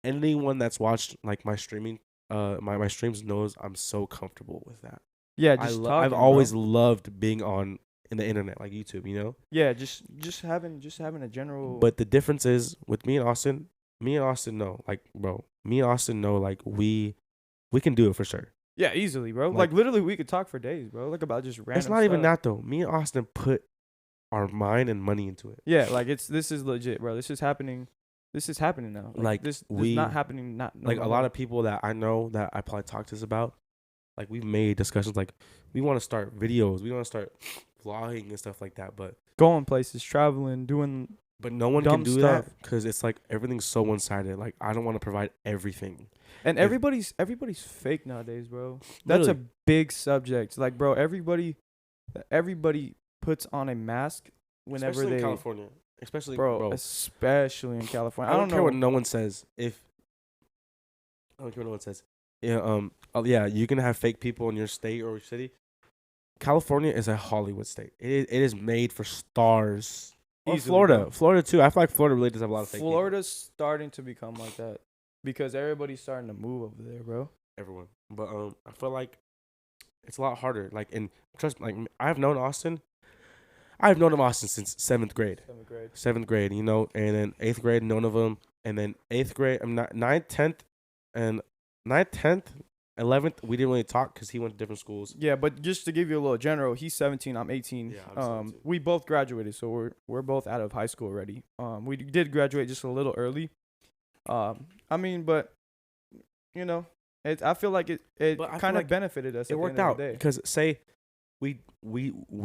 Speaker 1: anyone that's watched like my streaming my streams knows I'm so comfortable with that.
Speaker 2: Yeah, just talking,
Speaker 1: I've always loved being on in the internet, like YouTube, you know?
Speaker 2: Yeah, just having a general.
Speaker 1: But the difference is with me and Austin know, like, bro, me and Austin know, like, we can do it for sure.
Speaker 2: Yeah, easily, bro. Like literally, we could talk for days, bro. Like about just random.
Speaker 1: It's not even that though. Me and Austin put our mind and money into it.
Speaker 2: Yeah, like this is legit, bro. This is happening. This is happening now. Like this is not happening. Not no
Speaker 1: like a lot of people that I know that I probably talked to this about. Like we've made discussions. Like we want to start videos. We want to start vlogging and stuff like that. But
Speaker 2: going places, traveling, doing.
Speaker 1: But no one can do
Speaker 2: stuff.
Speaker 1: that because it's like everything's so one sided. Like I don't want to provide everything.
Speaker 2: And everybody's fake nowadays, bro. That's
Speaker 1: Literally.
Speaker 2: a big subject. Like, bro, everybody puts on a mask whenever
Speaker 1: especially
Speaker 2: they
Speaker 1: in California. Especially
Speaker 2: especially in California.
Speaker 1: I don't care what no one says. I don't care what no one says. Yeah, yeah, you can have fake people in your state or city. California is a Hollywood state. It is made for stars. Or Florida too. I feel like Florida really does have a lot of fake people.
Speaker 2: Florida's starting to become like that because everybody's starting to move over there, bro.
Speaker 1: Everyone, but I feel like it's a lot harder. Like, and trust me, like I've known Austin since seventh grade. Seventh grade, you know, and then 8th grade, none of them, and then 8th grade, I'm not 9th, 10th, and 9th, 10th, 11th. We didn't really talk because he went to different schools.
Speaker 2: Yeah, but just to give you a little general, he's 17, I'm 18.
Speaker 1: Yeah, I'm 17.
Speaker 2: We both graduated, so we're both out of high school already. We did graduate just a little early. I mean, but you know, I feel like it kind of benefited us.
Speaker 1: It worked out because say we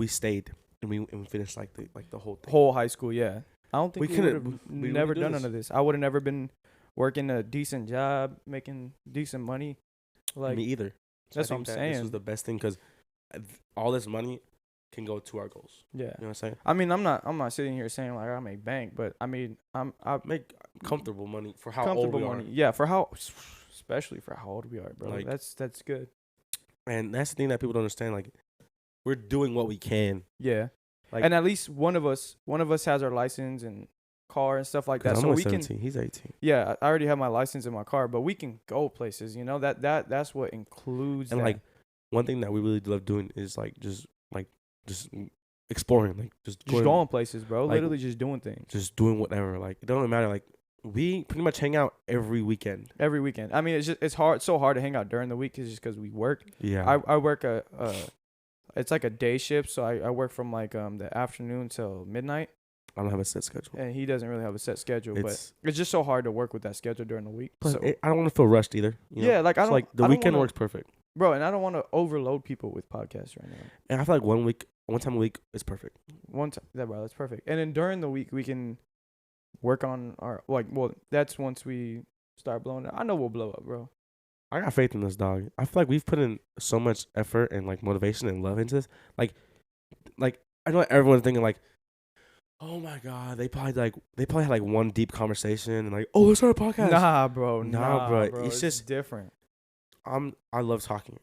Speaker 1: stayed and we finished like the whole thing.
Speaker 2: Whole high school, yeah. I don't think we could have never done
Speaker 1: this.
Speaker 2: none of this. I would have never been working a decent job, making decent money. Like
Speaker 1: me either. So
Speaker 2: that's what I'm saying.
Speaker 1: This was the best thing because all this money can go to our goals.
Speaker 2: Yeah,
Speaker 1: you know what I'm saying.
Speaker 2: I mean, I'm not sitting here saying like I make bank, but I mean, I
Speaker 1: make comfortable money for how old we are.
Speaker 2: Yeah, especially for how old we are, bro. Like, that's good.
Speaker 1: And that's the thing that people don't understand. Like, we're doing what we can.
Speaker 2: Yeah, like, and at least one of us has our license and car and stuff like that.
Speaker 1: I'm
Speaker 2: so we
Speaker 1: 17.
Speaker 2: can.
Speaker 1: He's 18.
Speaker 2: Yeah, I already have my license in my car, but we can go places. You know that's what includes.
Speaker 1: And
Speaker 2: that.
Speaker 1: like one thing that we really love doing is just exploring, like just
Speaker 2: going places, bro.
Speaker 1: Like,
Speaker 2: literally just doing things.
Speaker 1: Just doing whatever. Like it doesn't matter. Like we pretty much hang out every weekend.
Speaker 2: Every weekend. I mean, it's so hard to hang out during the week just because we work.
Speaker 1: Yeah.
Speaker 2: I work it's like a day shift, so I work from like the afternoon till midnight.
Speaker 1: I don't have a set schedule.
Speaker 2: And he doesn't really have a set schedule, but it's just so hard to work with that schedule during the week.
Speaker 1: Plus,
Speaker 2: so
Speaker 1: I don't want to feel rushed either. You know?
Speaker 2: Yeah, like I don't.
Speaker 1: Like the weekend works perfect,
Speaker 2: bro. And I don't want to overload people with podcasts right now.
Speaker 1: And I feel like one time a week is perfect.
Speaker 2: One time, bro, that's perfect. And then during the week we can work on our that's once we start blowing up. I know we'll blow up, bro.
Speaker 1: I got faith in this, dog. I feel like we've put in so much effort and like motivation and love into this. Like I know everyone's thinking like, oh my god, they probably had like one deep conversation and like, oh, let's start a podcast.
Speaker 2: Nah, bro.
Speaker 1: It's just
Speaker 2: different.
Speaker 1: I love talking.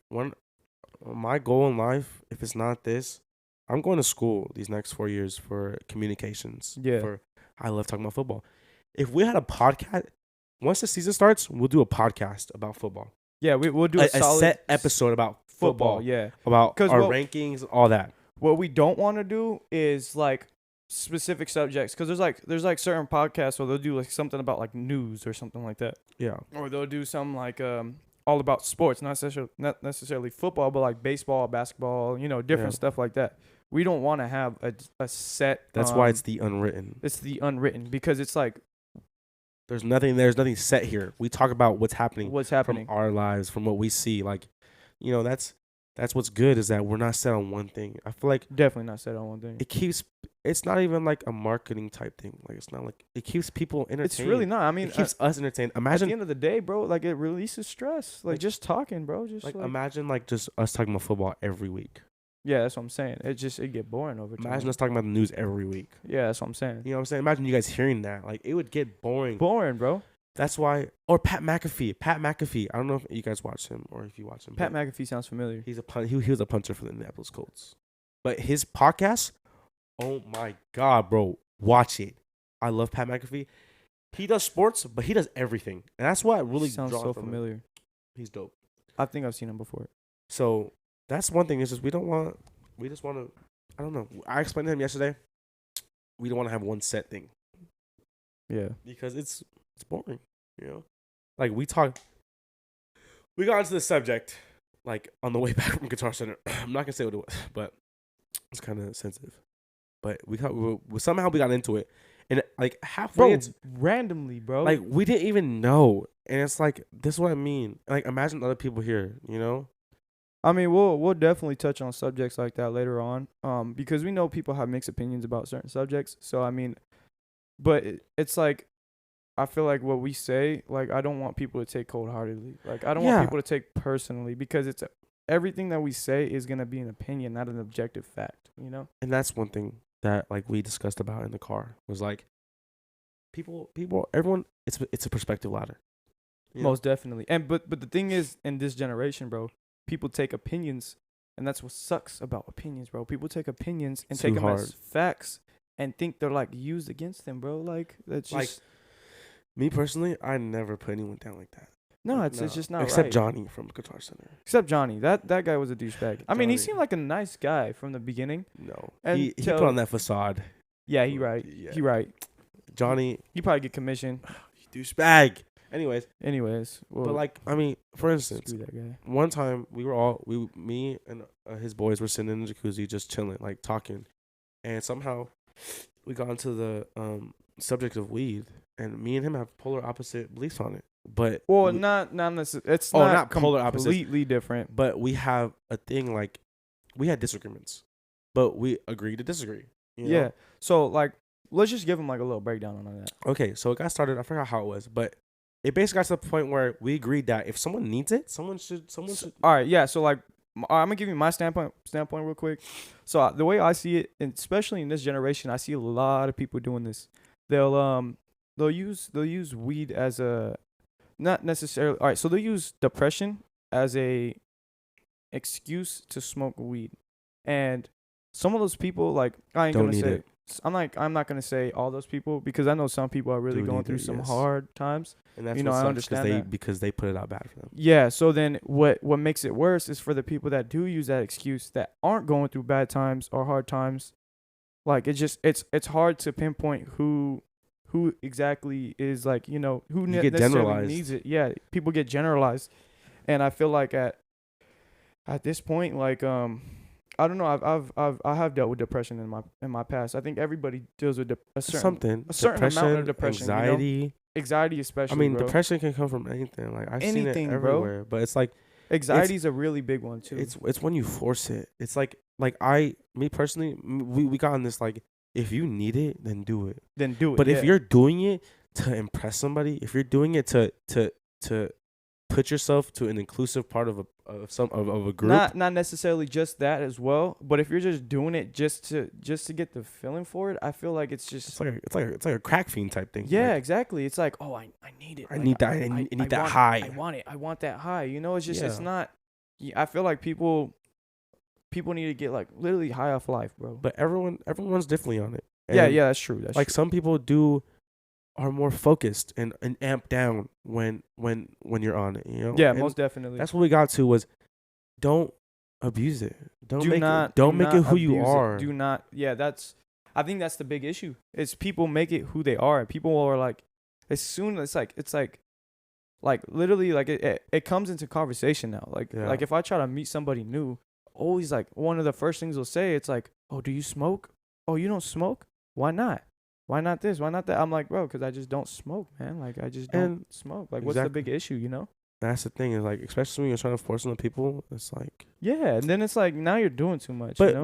Speaker 1: My goal in life, if it's not this, I'm going to school these next 4 years for communications.
Speaker 2: Yeah.
Speaker 1: I love talking about football. If we had a podcast, once the season starts, we'll do a podcast about football.
Speaker 2: Yeah, we'll do a solid
Speaker 1: set episode about football.
Speaker 2: Yeah,
Speaker 1: about our rankings, all that.
Speaker 2: What we don't want to do is like specific subjects, because there's like certain podcasts where they'll do like something about like news or something like that.
Speaker 1: Yeah,
Speaker 2: or they'll do some like all about sports, not necessarily football, but like baseball, basketball, different stuff like that. We don't want to have a set.
Speaker 1: That's why it's the unwritten.
Speaker 2: It's the unwritten because it's like
Speaker 1: there's nothing set here. We talk about what's happening from our lives, from what we see. Like, that's what's good is that we're not set on one thing. I feel like
Speaker 2: definitely not set on one thing.
Speaker 1: It's not even like a marketing type thing. Like it's not like it keeps people entertained.
Speaker 2: It's really not. I mean,
Speaker 1: it keeps us entertained. Imagine
Speaker 2: at the end of the day, bro, like it releases stress. Like just talking, bro. Just
Speaker 1: like imagine like just us talking about football every week.
Speaker 2: Yeah, that's what I'm saying. It get boring over time.
Speaker 1: Imagine us talking about the news every week.
Speaker 2: Yeah, that's what I'm saying.
Speaker 1: You know what I'm saying? Imagine you guys hearing that. Like it would get boring.
Speaker 2: Boring, bro.
Speaker 1: That's why, or Pat McAfee. Pat McAfee. I don't know if you guys watch him or if you watch him.
Speaker 2: Pat McAfee sounds familiar.
Speaker 1: He's he was a punter for the Indianapolis Colts. But his podcast, oh my God, bro, watch it. I love Pat McAfee. He does sports, but he does everything, and that's what really
Speaker 2: Sounds
Speaker 1: draws
Speaker 2: so
Speaker 1: from
Speaker 2: familiar.
Speaker 1: him. He's dope.
Speaker 2: I think I've seen him before.
Speaker 1: So that's one thing. Is just we just want to. I don't know. I explained to him yesterday. We don't want to have one set thing.
Speaker 2: Yeah.
Speaker 1: Because it's boring, you know. Like we got into the subject like on the way back from Guitar Center. I'm not gonna say what it was, but it's kind of sensitive. But we somehow we got into it, and like halfway, it's
Speaker 2: randomly, bro.
Speaker 1: like we didn't even know, and it's like this is what I mean. Like imagine other people here, you know.
Speaker 2: I mean, we'll definitely touch on subjects like that later on, because we know people have mixed opinions about certain subjects. So I mean, but it's like, I feel like what we say, like I don't want people to take cold-heartedly. Like I don't want people to take personally, because it's everything that we say is gonna be an opinion, not an objective fact. You know.
Speaker 1: And that's one thing that like we discussed about in the car was like, everyone, it's a perspective ladder.
Speaker 2: Most definitely. And but the thing is, in this generation, bro, people take opinions, and that's what sucks about opinions, bro. People take opinions and take them as facts and think they're like used against them, bro. Like that's just
Speaker 1: like me personally. I never put anyone down like that.
Speaker 2: No, it's just not
Speaker 1: except
Speaker 2: right.
Speaker 1: Johnny from Guitar Center.
Speaker 2: Except Johnny, that guy was a douchebag. I mean, he seemed like a nice guy from the beginning.
Speaker 1: No, he put on that facade.
Speaker 2: Yeah, he right.
Speaker 1: Yeah.
Speaker 2: He right.
Speaker 1: Johnny,
Speaker 2: he probably get commission.
Speaker 1: Douchebag. Anyways,
Speaker 2: well,
Speaker 1: but like I mean, for instance,
Speaker 2: screw that guy.
Speaker 1: one time me and his boys were sitting in the jacuzzi just chilling, like talking, and somehow we got into the subject of weed, and me and him have polar opposite beliefs on it. But
Speaker 2: not necessarily. It's not
Speaker 1: polar opposite,
Speaker 2: completely different.
Speaker 1: But we have a thing like we had disagreements, but we agreed to disagree. You know?
Speaker 2: Yeah. So like, let's just give him like a little breakdown on that.
Speaker 1: Okay, so it got started. I forgot how it was, but it basically got to the point where we agreed that if someone needs it, someone should.
Speaker 2: All right, yeah. So like, I'm gonna give you my standpoint real quick. So the way I see it, and especially in this generation, I see a lot of people doing this. They'll use weed as a not necessarily. All right, so they'll use depression as a excuse to smoke weed, and some of those people, like, I ain't gonna say. I'm not gonna say all those people, because I know some people are really going through some hard times.
Speaker 1: And that's
Speaker 2: I understand that.
Speaker 1: because they put it out bad for them.
Speaker 2: Yeah. So then what makes it worse is for the people that do use that excuse that aren't going through bad times or hard times. Like it's hard to pinpoint who exactly is, like, who necessarily needs it. Yeah, people get generalized, and I feel like at this point, like I don't know, I have dealt with depression in my past. I think everybody deals with a certain amount of depression, anxiety especially.
Speaker 1: I mean,
Speaker 2: bro.
Speaker 1: depression can come from anything. Like I've seen it everywhere, but it's like
Speaker 2: anxiety is a really big one too.
Speaker 1: It's when you force it. It's like me personally, we got on this, like, if you need it, then do it. But if you're doing it to impress somebody, if you're doing it to put yourself to an inclusive part of a group,
Speaker 2: not necessarily just that as well, but if you're just doing it just to get the feeling for it, I feel like it's
Speaker 1: like a crack fiend type thing.
Speaker 2: Yeah,
Speaker 1: like,
Speaker 2: exactly. It's like, oh, I need it.
Speaker 1: I need that. I need that high.
Speaker 2: I want it. I want that high. It's just it's not. I feel like people need to get, like, literally high off life, bro.
Speaker 1: But everyone's differently on it.
Speaker 2: And yeah, that's true. That's
Speaker 1: like
Speaker 2: true.
Speaker 1: Some people are more focused and amped down when you're on it,
Speaker 2: Yeah,
Speaker 1: and
Speaker 2: most definitely.
Speaker 1: That's what we got to was, don't abuse it. Don't make it who you are.
Speaker 2: Do not. Yeah, I think that's the big issue. Is people make it who they are. People are like, as soon as it's like literally, like it comes into conversation now. Like like if I try to meet somebody new, always, like, one of the first things they'll say, it's like, oh, do you smoke? Oh, you don't smoke? Why not? Why not this? Why not that? I'm like, bro, because I just don't smoke, man. Like, I just don't smoke. Like, what's the big issue,
Speaker 1: That's the thing, is like, especially when you're trying to force on the people, it's like,
Speaker 2: yeah, and then it's like, now you're doing too much.
Speaker 1: But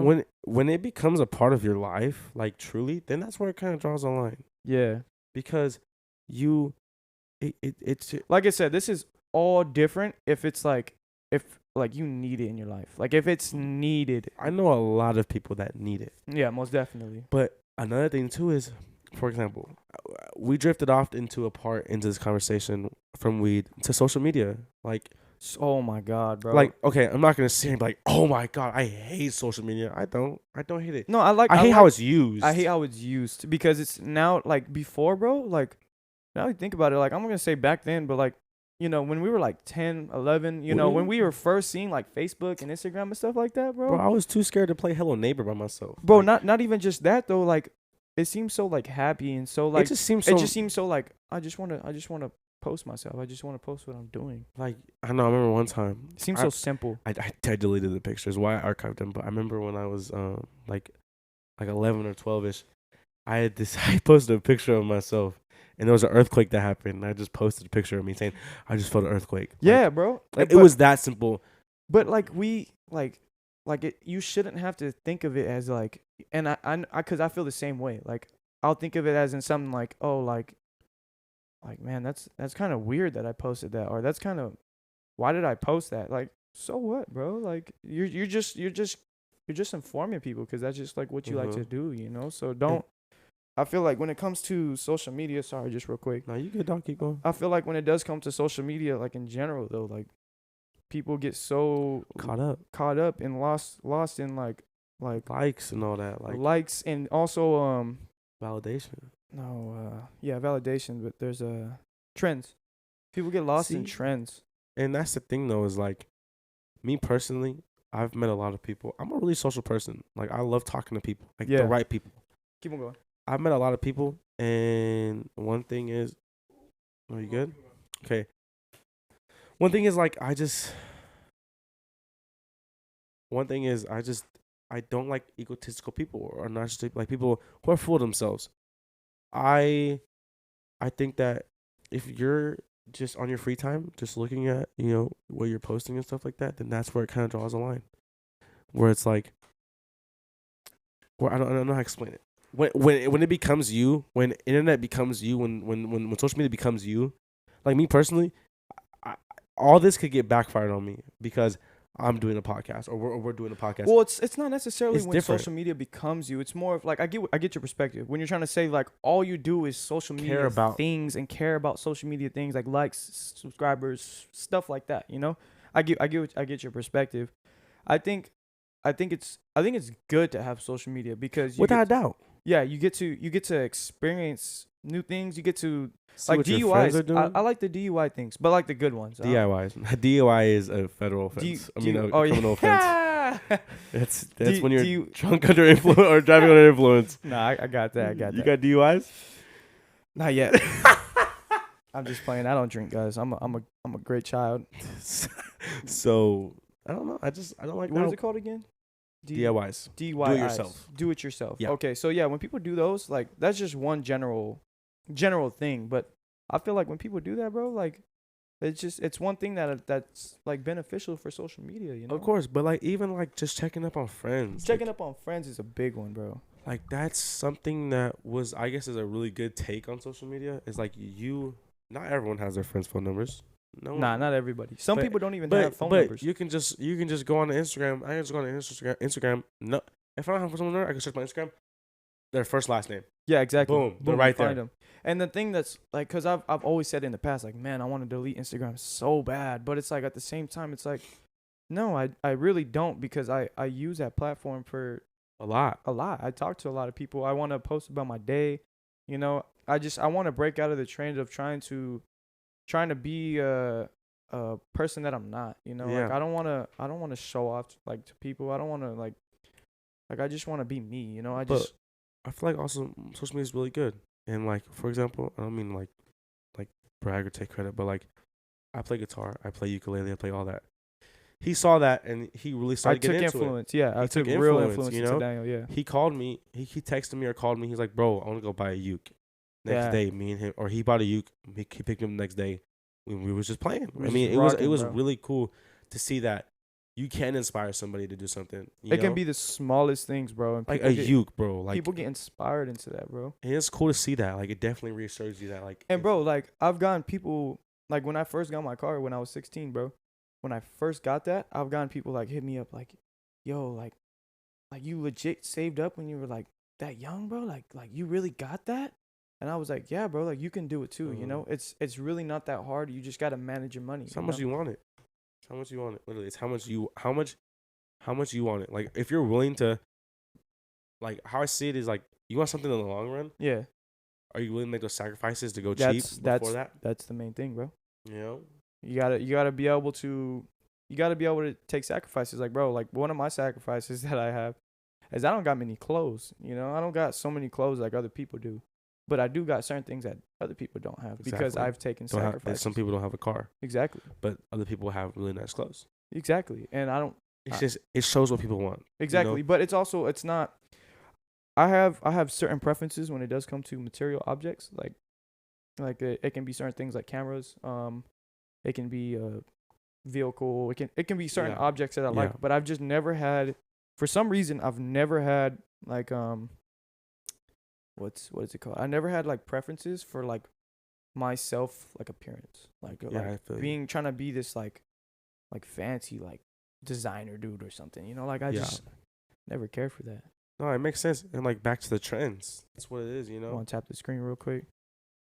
Speaker 1: when it becomes a part of your life, like, truly, then that's where it kind of draws a line.
Speaker 2: Yeah,
Speaker 1: because it's
Speaker 2: like I said, this is all different if it's like, if you need it in your life. Like, if it's needed.
Speaker 1: I know a lot of people that need it.
Speaker 2: Yeah, most definitely.
Speaker 1: But another thing too is for example, we drifted off into this conversation from weed to social media. Like,
Speaker 2: Oh my god, bro.
Speaker 1: like, okay, I'm not gonna sit here and be like, oh my god, I hate social media. I don't hate it.
Speaker 2: No, I
Speaker 1: hate
Speaker 2: like,
Speaker 1: how it's used.
Speaker 2: I hate how it's used because it's now like before, bro. Like now you think about it, like I'm gonna say back then, but like when we were like 10, 11, when we were first seeing like Facebook and Instagram and stuff like that,
Speaker 1: Bro, I was too scared to play Hello Neighbor by myself.
Speaker 2: Bro,
Speaker 1: Like,
Speaker 2: not even just that though. Like it seems so like happy and so like
Speaker 1: it just seems
Speaker 2: so like I just wanna post myself. I just wanna post what I'm doing.
Speaker 1: like, I know. I remember one time.
Speaker 2: It seems so simple.
Speaker 1: I deleted the pictures. Why I archived them? But I remember when I was like 11 or 12ish. I posted a picture of myself, and there was an earthquake that happened. And I just posted a picture of me saying, "I just felt an earthquake."
Speaker 2: Yeah, bro.
Speaker 1: Like, it was that simple.
Speaker 2: But like we like it, you shouldn't have to think of it as like, and I because I feel the same way. Like I'll think of it as in something like, oh, like man, that's kind of weird that I posted that, or that's kind of, why did I post that? Like, so what, bro? Like you're just informing people because that's just like what you like to do, So don't. I feel like when it comes to social media, sorry, just real quick.
Speaker 1: No, you good, dog. Keep going.
Speaker 2: I feel like when it does come to social media, like in general though, like people get so caught up and lost in like
Speaker 1: likes and all that, like
Speaker 2: likes and also
Speaker 1: validation.
Speaker 2: Validation, but there's trends. People get lost in trends.
Speaker 1: And that's the thing though, is like, me personally, I've met a lot of people. I'm a really social person. Like, I love talking to people, like the right people.
Speaker 2: Keep on going.
Speaker 1: I've met a lot of people, and one thing is, are you good? Okay. One thing is like, I don't like egotistical people or narcissistic, like people who are full of themselves. I think that if you're just on your free time, just looking at, what you're posting and stuff like that, then that's where it kind of draws a line. Where it's like, where I don't know how to explain it. When it becomes you, when internet becomes you, when social media becomes you, like me personally, all this could get backfired on me because I'm doing a podcast or we're doing a podcast.
Speaker 2: Well, it's not necessarily
Speaker 1: it's
Speaker 2: when
Speaker 1: different.
Speaker 2: Social media becomes you. It's more of like I get your perspective. When you're trying to say like all you do is social media
Speaker 1: care about
Speaker 2: things and care about social media things like likes, subscribers, stuff like that. I get your perspective. I think it's good to have social media because
Speaker 1: without a doubt.
Speaker 2: Yeah, you get to experience new things. You get to
Speaker 1: see
Speaker 2: like
Speaker 1: what your friends are
Speaker 2: DUIs.
Speaker 1: doing.
Speaker 2: I like the DUI things, but like the good ones.
Speaker 1: DIYs. DUI is a federal offense. A criminal offense. That's when you're drunk under influence or driving under influence.
Speaker 2: Nah, I got that.
Speaker 1: You got DUIs?
Speaker 2: Not yet. I'm just playing. I don't drink, guys. I'm a great child.
Speaker 1: So I don't know. I don't like.
Speaker 2: What is it called again?
Speaker 1: DIYs.
Speaker 2: DIYs.
Speaker 1: Do it yourself.
Speaker 2: Do it yourself.
Speaker 1: Yeah.
Speaker 2: Okay, so yeah, when people do those, like that's just one general thing. But I feel like when people do that, bro, like it's one thing that's like beneficial for social media,
Speaker 1: Of course, but like even like just checking up on friends.
Speaker 2: Checking up on friends is a big one, bro.
Speaker 1: Like that's something that was, I guess, is a really good take on social media. Is like not everyone has their friends' phone numbers. No,
Speaker 2: not everybody. Some people don't even have phone numbers.
Speaker 1: You can just go on Instagram. I can just go on Instagram. No, if I don't have someone there, I can search my Instagram. Their first last name.
Speaker 2: Yeah, exactly.
Speaker 1: Boom, they're right there.
Speaker 2: Them. And the thing that's like, cause I've always said in the past, like, man, I want to delete Instagram so bad, but it's like at the same time, it's like, no, I really don't, because I use that platform for
Speaker 1: a lot.
Speaker 2: I talk to a lot of people. I want to post about my day. I want to break out of the trend of trying to be a person that I'm not,
Speaker 1: Yeah.
Speaker 2: Like I don't want to show off like to people. I don't want to like I just want to be me,
Speaker 1: I feel like also social media is really good. And like, for example, I don't mean like brag or take credit, but like I play guitar, I play ukulele, I play all that. He saw that and he really started getting into
Speaker 2: influence.
Speaker 1: It.
Speaker 2: Yeah, I took real influence into Daniel. Yeah,
Speaker 1: he called me. He texted me or called me. He's like, "Bro, I want to go buy a uke." Next day, me and him, or he bought a uke. He picked him the next day. We was just playing. It was really cool to see that you can inspire somebody to do something.
Speaker 2: It can be the smallest things, bro. And
Speaker 1: like a uke, bro. Like
Speaker 2: people get inspired into that, bro.
Speaker 1: And it's cool to see that. Like it definitely reassures you that. Like,
Speaker 2: and bro, like I've gotten people like when I first got my car when I was 16, bro. When I first got that, I've gotten people like hit me up like, "Yo, like you legit saved up when you were like that young, bro. Like you really got that." And I was like, yeah, bro, like you can do it too. You
Speaker 1: Mhm.
Speaker 2: know, it's really not that hard. You just gotta manage your money.
Speaker 1: It's how much you want it. It's how much you want it. Literally, it's how much you want it. Like if you're willing to, like how I see it is like you want something in the long run.
Speaker 2: Yeah,
Speaker 1: Are you willing to make those sacrifices to go cheap
Speaker 2: that's
Speaker 1: before
Speaker 2: that's
Speaker 1: that?
Speaker 2: that's the main thing, bro.
Speaker 1: You know.
Speaker 2: You gotta be able to take sacrifices. Like, bro, like one of my sacrifices that I have is I don't got many clothes. You know, I don't got so many clothes like other people do, but I do got certain things that other people don't have because
Speaker 1: Exactly.
Speaker 2: I've taken
Speaker 1: Don't have,
Speaker 2: sacrifices.
Speaker 1: some people don't have a car,
Speaker 2: Exactly,
Speaker 1: but other people have really nice clothes.
Speaker 2: exactly, and I don't
Speaker 1: It's just it shows what people want.
Speaker 2: exactly,
Speaker 1: You know?
Speaker 2: but it's not. I have certain preferences when it does come to material objects. Like it can be certain things like cameras. It can be a vehicle. It can be certain
Speaker 1: Yeah.
Speaker 2: objects that I like.
Speaker 1: Yeah.
Speaker 2: But I've just never had, for some reason, I've never had like what is it called? I never had like preferences for like myself like appearance. Like
Speaker 1: Yeah, I feel you.
Speaker 2: trying to be this like fancy like designer dude or something. You know, like I
Speaker 1: Yeah.
Speaker 2: just never cared for that.
Speaker 1: No, it makes sense. And like back to the trends. That's what it is, you know?
Speaker 2: Want to tap the screen real quick?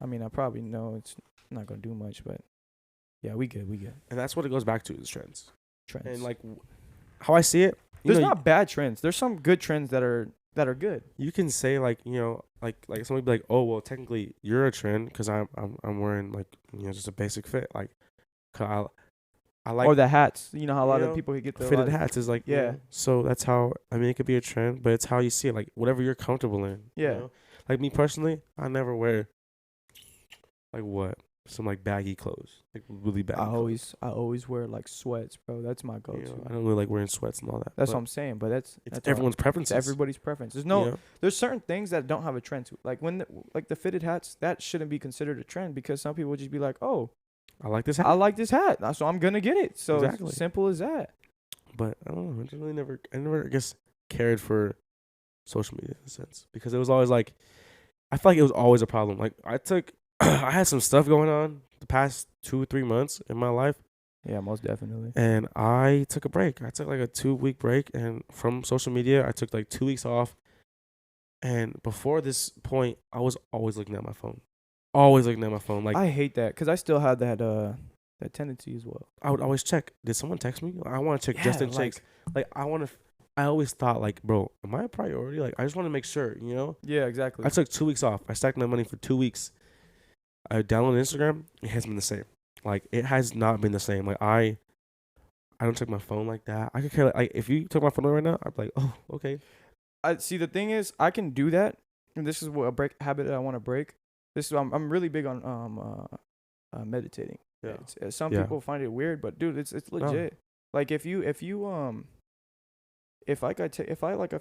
Speaker 2: I mean, I probably know it's not gonna do much, but yeah, we good.
Speaker 1: And that's what it goes back to is trends.
Speaker 2: Trends.
Speaker 1: And like how I see it,
Speaker 2: there's not bad trends. There's some good trends that are good.
Speaker 1: you can say like, you know, like somebody be like, "Oh, well, technically you're a trend cuz I'm wearing like, you know, just a basic fit." Like 'cause I like
Speaker 2: Or the hats. You know how a lot
Speaker 1: you
Speaker 2: of
Speaker 1: know,
Speaker 2: people get the
Speaker 1: fitted hats is like, you
Speaker 2: Yeah.
Speaker 1: know, so that's how I mean it could be a trend, but it's how you see it, like whatever you're comfortable in.
Speaker 2: Yeah.
Speaker 1: You know? Like me personally, I never wear like what? Some like baggy clothes. Like really baggy clothes.
Speaker 2: I always wear like sweats, bro. That's my go-to.
Speaker 1: You know, I don't really like wearing sweats and all that.
Speaker 2: That's
Speaker 1: but
Speaker 2: what I'm saying, but that's
Speaker 1: it's everyone's preferences.
Speaker 2: It's everybody's preference. There's
Speaker 1: you
Speaker 2: no
Speaker 1: know?
Speaker 2: there's certain things that don't have a trend to it. Like when like the fitted hats, that shouldn't be considered a trend because some people would just be like, "Oh,
Speaker 1: I like this hat.
Speaker 2: I like this hat, so I'm gonna get it." So
Speaker 1: Exactly.
Speaker 2: it's simple as that.
Speaker 1: But I don't know. I just really never I guess cared for social media in a sense because it was always like I feel like it was always a problem. Like I had some stuff going on the past 2 or 3 months in my life,
Speaker 2: Yeah, most definitely.
Speaker 1: and I took a break. I took like a 2-week break, and from social media, I took like 2 weeks off. And before this point, I was always looking at my phone, Like
Speaker 2: I hate that because I still have that tendency as well.
Speaker 1: I would always check. Did someone text me? I want to check just
Speaker 2: Yeah,
Speaker 1: in case. Like I want to. I always thought like, bro, am I a priority? Like I just want to make sure, you know.
Speaker 2: Yeah, exactly.
Speaker 1: I took 2 weeks off. I stacked my money for 2 weeks. I downloaded Instagram. It has been the same. Like it has not been the same. Like I don't check my phone like that. I could care like if you took my phone right now, I'd be like, oh, okay.
Speaker 2: I see. The thing is, I can do that, and this is what a habit that I want to break. This is I'm really big on meditating.
Speaker 1: Yeah.
Speaker 2: Some
Speaker 1: Yeah.
Speaker 2: people find it weird, but dude, it's legit. Like if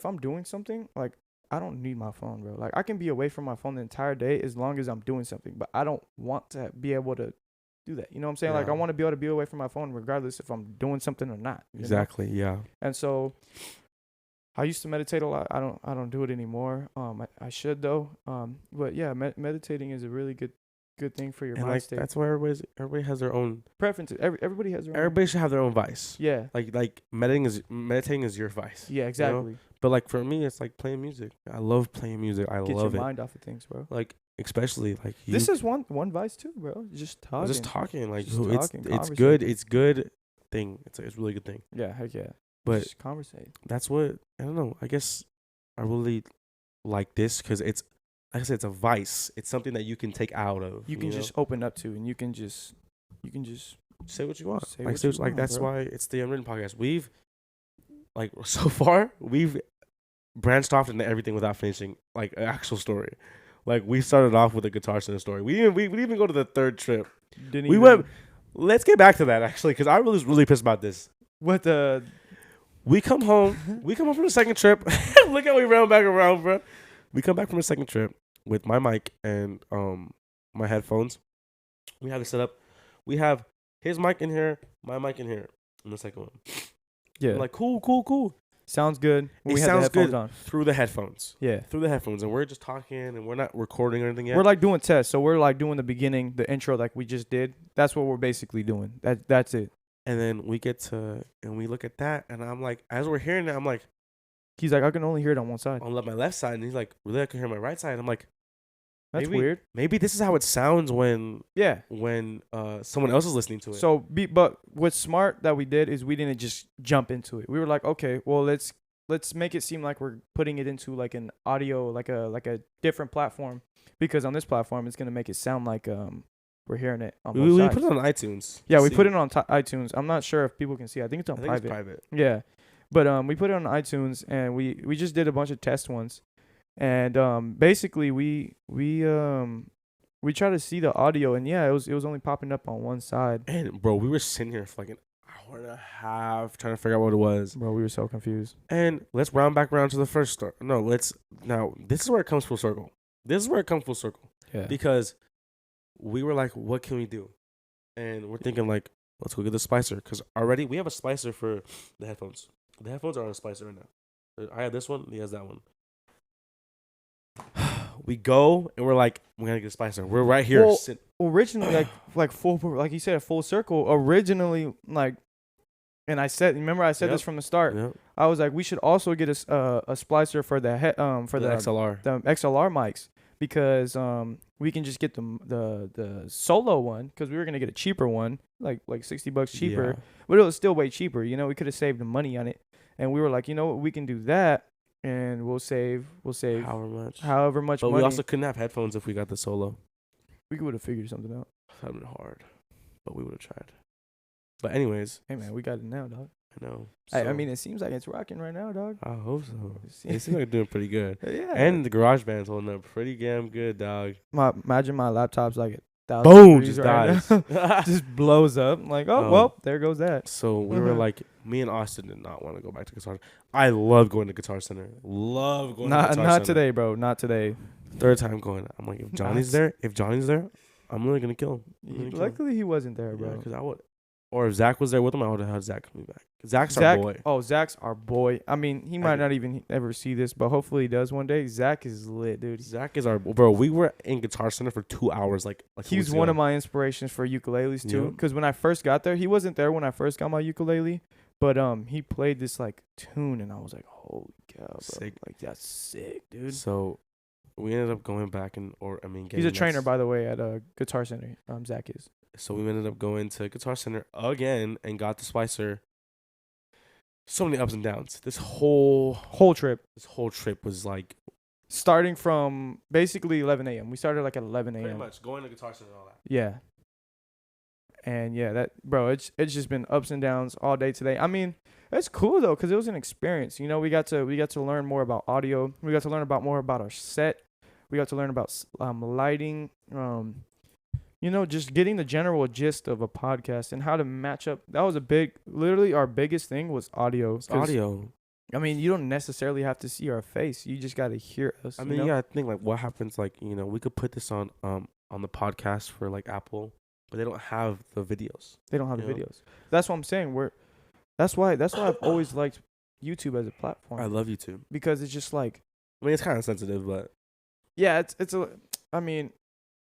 Speaker 2: I'm doing something, like I don't need my phone, bro. Like I can be away from my phone the entire day as long as I'm doing something, but I don't want to be able to do that. You know what I'm saying? Like I
Speaker 1: Yeah.
Speaker 2: want to be able to be away from my phone regardless if I'm doing something or not. You know?
Speaker 1: Exactly. Yeah.
Speaker 2: And so I used to meditate a lot. I don't do it anymore. I should though. But yeah, meditating is a really good thing for your
Speaker 1: And
Speaker 2: mind
Speaker 1: like
Speaker 2: state.
Speaker 1: that's why everybody has their own
Speaker 2: Preferences. Everybody has their own.
Speaker 1: everybody should have their own vice.
Speaker 2: Yeah.
Speaker 1: Like meditating is your vice.
Speaker 2: Yeah, exactly.
Speaker 1: But like for me it's like playing music. I love playing music. I
Speaker 2: Get
Speaker 1: love
Speaker 2: your
Speaker 1: it.
Speaker 2: mind off of things, bro.
Speaker 1: Like especially like
Speaker 2: This is one vice too, bro. Just talking.
Speaker 1: just talking like
Speaker 2: Just talking,
Speaker 1: it's good. It's good thing. It's a really good thing.
Speaker 2: Yeah, heck yeah.
Speaker 1: But
Speaker 2: just conversate.
Speaker 1: that's what I don't know. I guess I really like this because it's like I said, it's a vice. It's something that you can take out of.
Speaker 2: You can just open up to, and you can just
Speaker 1: say what you want.
Speaker 2: Say
Speaker 1: Like
Speaker 2: what you want,
Speaker 1: that's
Speaker 2: bro.
Speaker 1: why it's the Unwritten podcast. We've like so far we've branched off into everything without finishing like an actual story. Like we started off with a guitar center story. We didn't even go to the third trip. Let's get back to that actually because I was really pissed about this.
Speaker 2: What the?
Speaker 1: We come home from the second trip. Look how we ran back around, bro. We come back from the second trip with my mic and my headphones. We have it set up. We have his mic in here, my mic in here, and the second one.
Speaker 2: Yeah.
Speaker 1: I'm like, cool.
Speaker 2: Sounds good.
Speaker 1: It
Speaker 2: We have
Speaker 1: sounds
Speaker 2: the headphones
Speaker 1: good
Speaker 2: on.
Speaker 1: through the headphones.
Speaker 2: Yeah.
Speaker 1: Through the headphones, and we're just talking, and we're not recording or anything yet.
Speaker 2: We're like doing tests, so we're like doing the beginning, the intro, like we just did. That's what we're basically doing. That's it.
Speaker 1: And then we we look at that, and I'm like, as we're hearing that, I'm like,
Speaker 2: He's like, I can only hear it on one side.
Speaker 1: on my left side, and he's like, really, I can hear my right side. I'm like,
Speaker 2: That's
Speaker 1: maybe,
Speaker 2: weird.
Speaker 1: Maybe this is how it sounds when
Speaker 2: Yeah.
Speaker 1: someone else is listening to it.
Speaker 2: So, but what's smart that we did is we didn't just jump into it. We were like, okay, well, let's make it seem like we're putting it into like an audio, like a different platform, because on this platform it's gonna make it sound like we're hearing it on both
Speaker 1: we
Speaker 2: sides.
Speaker 1: put it on iTunes.
Speaker 2: Yeah, we put it on iTunes. I'm not sure if people can see. I think it's on
Speaker 1: I think
Speaker 2: private.
Speaker 1: it's private.
Speaker 2: Yeah, but we put it on iTunes, and we just did a bunch of test ones, and basically we try to see the audio, and yeah, it was only popping up on one side.
Speaker 1: And bro, we were sitting here for like an hour and a half trying to figure out what it was.
Speaker 2: Bro, we were so confused.
Speaker 1: And let's round back around to the first start. No, now this is where it comes full circle.
Speaker 2: Yeah.
Speaker 1: Because we were like, what can we do? And we're thinking like, let's go get the splicer, because already we have a splicer for the headphones. The headphones are on a splicer right now. I have this one. He has that one. We go and we're like, we're gonna get a splicer. We're right here.
Speaker 2: Well, originally, like you said, a full circle. Originally, like, and I said this from the start.
Speaker 1: Yep.
Speaker 2: I was like, we should also get a splicer for the
Speaker 1: XLR,
Speaker 2: the XLR mics, because we can just get the solo one, because we were gonna get a cheaper one, like $60 cheaper,
Speaker 1: Yeah.
Speaker 2: but it was still way cheaper. You know, we could have saved the money on it, and we were like, you know what, we can do that, and we'll save however much
Speaker 1: But
Speaker 2: money.
Speaker 1: we also couldn't have headphones if we got the solo.
Speaker 2: We would have figured something out.
Speaker 1: That would have been hard, but we would have tried. But anyways,
Speaker 2: Hey man, we got it now, dog.
Speaker 1: I know.
Speaker 2: I
Speaker 1: So,
Speaker 2: mean, it seems like it's rocking right now, dog.
Speaker 1: I hope so. It seems like they're doing pretty good.
Speaker 2: Yeah.
Speaker 1: And the garage band's holding up pretty damn good, dog.
Speaker 2: Imagine my laptop's like 1,000
Speaker 1: Boom,
Speaker 2: degrees
Speaker 1: just
Speaker 2: right
Speaker 1: dies.
Speaker 2: now. Just blows up. I'm like, oh, well, there goes that.
Speaker 1: So we were like, me and Austin did not want to go back to Guitar. I love going to Guitar Center. Love going to Guitar Center.
Speaker 2: Not today, bro. Not today.
Speaker 1: Third time going. I'm like, if Johnny's there, I'm really gonna kill him.
Speaker 2: Luckily, he wasn't there, bro.
Speaker 1: Because I would. Or if Zach was there with him, I would have had Zach coming back. Zach's our boy.
Speaker 2: Oh, Zach's our boy. I mean, he might not even ever see this, but hopefully he does one day. Zach is lit, dude.
Speaker 1: Zach is our bro. We were in Guitar Center for 2 hours. Like
Speaker 2: he's one of my inspirations for ukuleles too. Because when I first got there, he wasn't there when I first got my ukulele, but he played this like tune, and I was like, holy cow, bro.
Speaker 1: Sick.
Speaker 2: Like that's sick, dude.
Speaker 1: So we ended up going back
Speaker 2: he's a trainer, by the way, at a Guitar Center. Zach is.
Speaker 1: So we ended up going to Guitar Center again and got the splicer. So many ups and downs. This whole
Speaker 2: trip
Speaker 1: was like
Speaker 2: starting from basically 11 a.m. We started like at 11 a.m.
Speaker 1: pretty much going to Guitar Center and all that.
Speaker 2: Yeah. And yeah, it's just been ups and downs all day today. I mean, it's cool though, because it was an experience. You know, we got to learn more about audio. We got to learn more about our set. We got to learn about lighting. You know, just getting the general gist of a podcast and how to match up. That was literally our biggest thing was audio.
Speaker 1: Audio.
Speaker 2: I mean, you don't necessarily have to see our face. You just got to hear us.
Speaker 1: I mean, you gotta think like what happens. Like, you know, we could put this on the podcast for like Apple, but they don't have the videos.
Speaker 2: They don't have the videos. That's what I'm saying. That's why I've always liked YouTube as a platform.
Speaker 1: I love YouTube
Speaker 2: because it's just like.
Speaker 1: I mean, it's kind of sensitive, but.
Speaker 2: Yeah, it's a. I mean,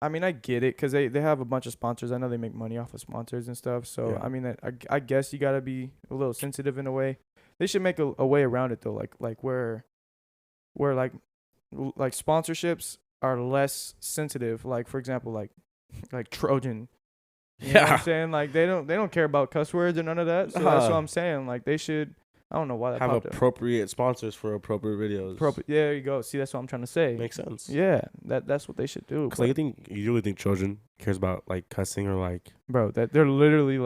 Speaker 2: I get it because they have a bunch of sponsors. I know they make money off of sponsors and stuff. So, yeah. I mean, I guess you got to be a little sensitive in a way. They should make a way around it, though, like where like sponsorships are less sensitive. Like, for example, like Trojan. You know what I'm saying? Like, they don't care about cuss words or none of that. So that's what I'm saying. Like, they should. I don't know why that
Speaker 1: have
Speaker 2: popped
Speaker 1: appropriate sponsors for appropriate videos.
Speaker 2: Yeah, there you go. See, that's what I'm trying to say.
Speaker 1: Makes sense.
Speaker 2: Yeah, that's what they should do.
Speaker 1: Because you really think Trojan cares about like cussing or like,
Speaker 2: bro, that they're literally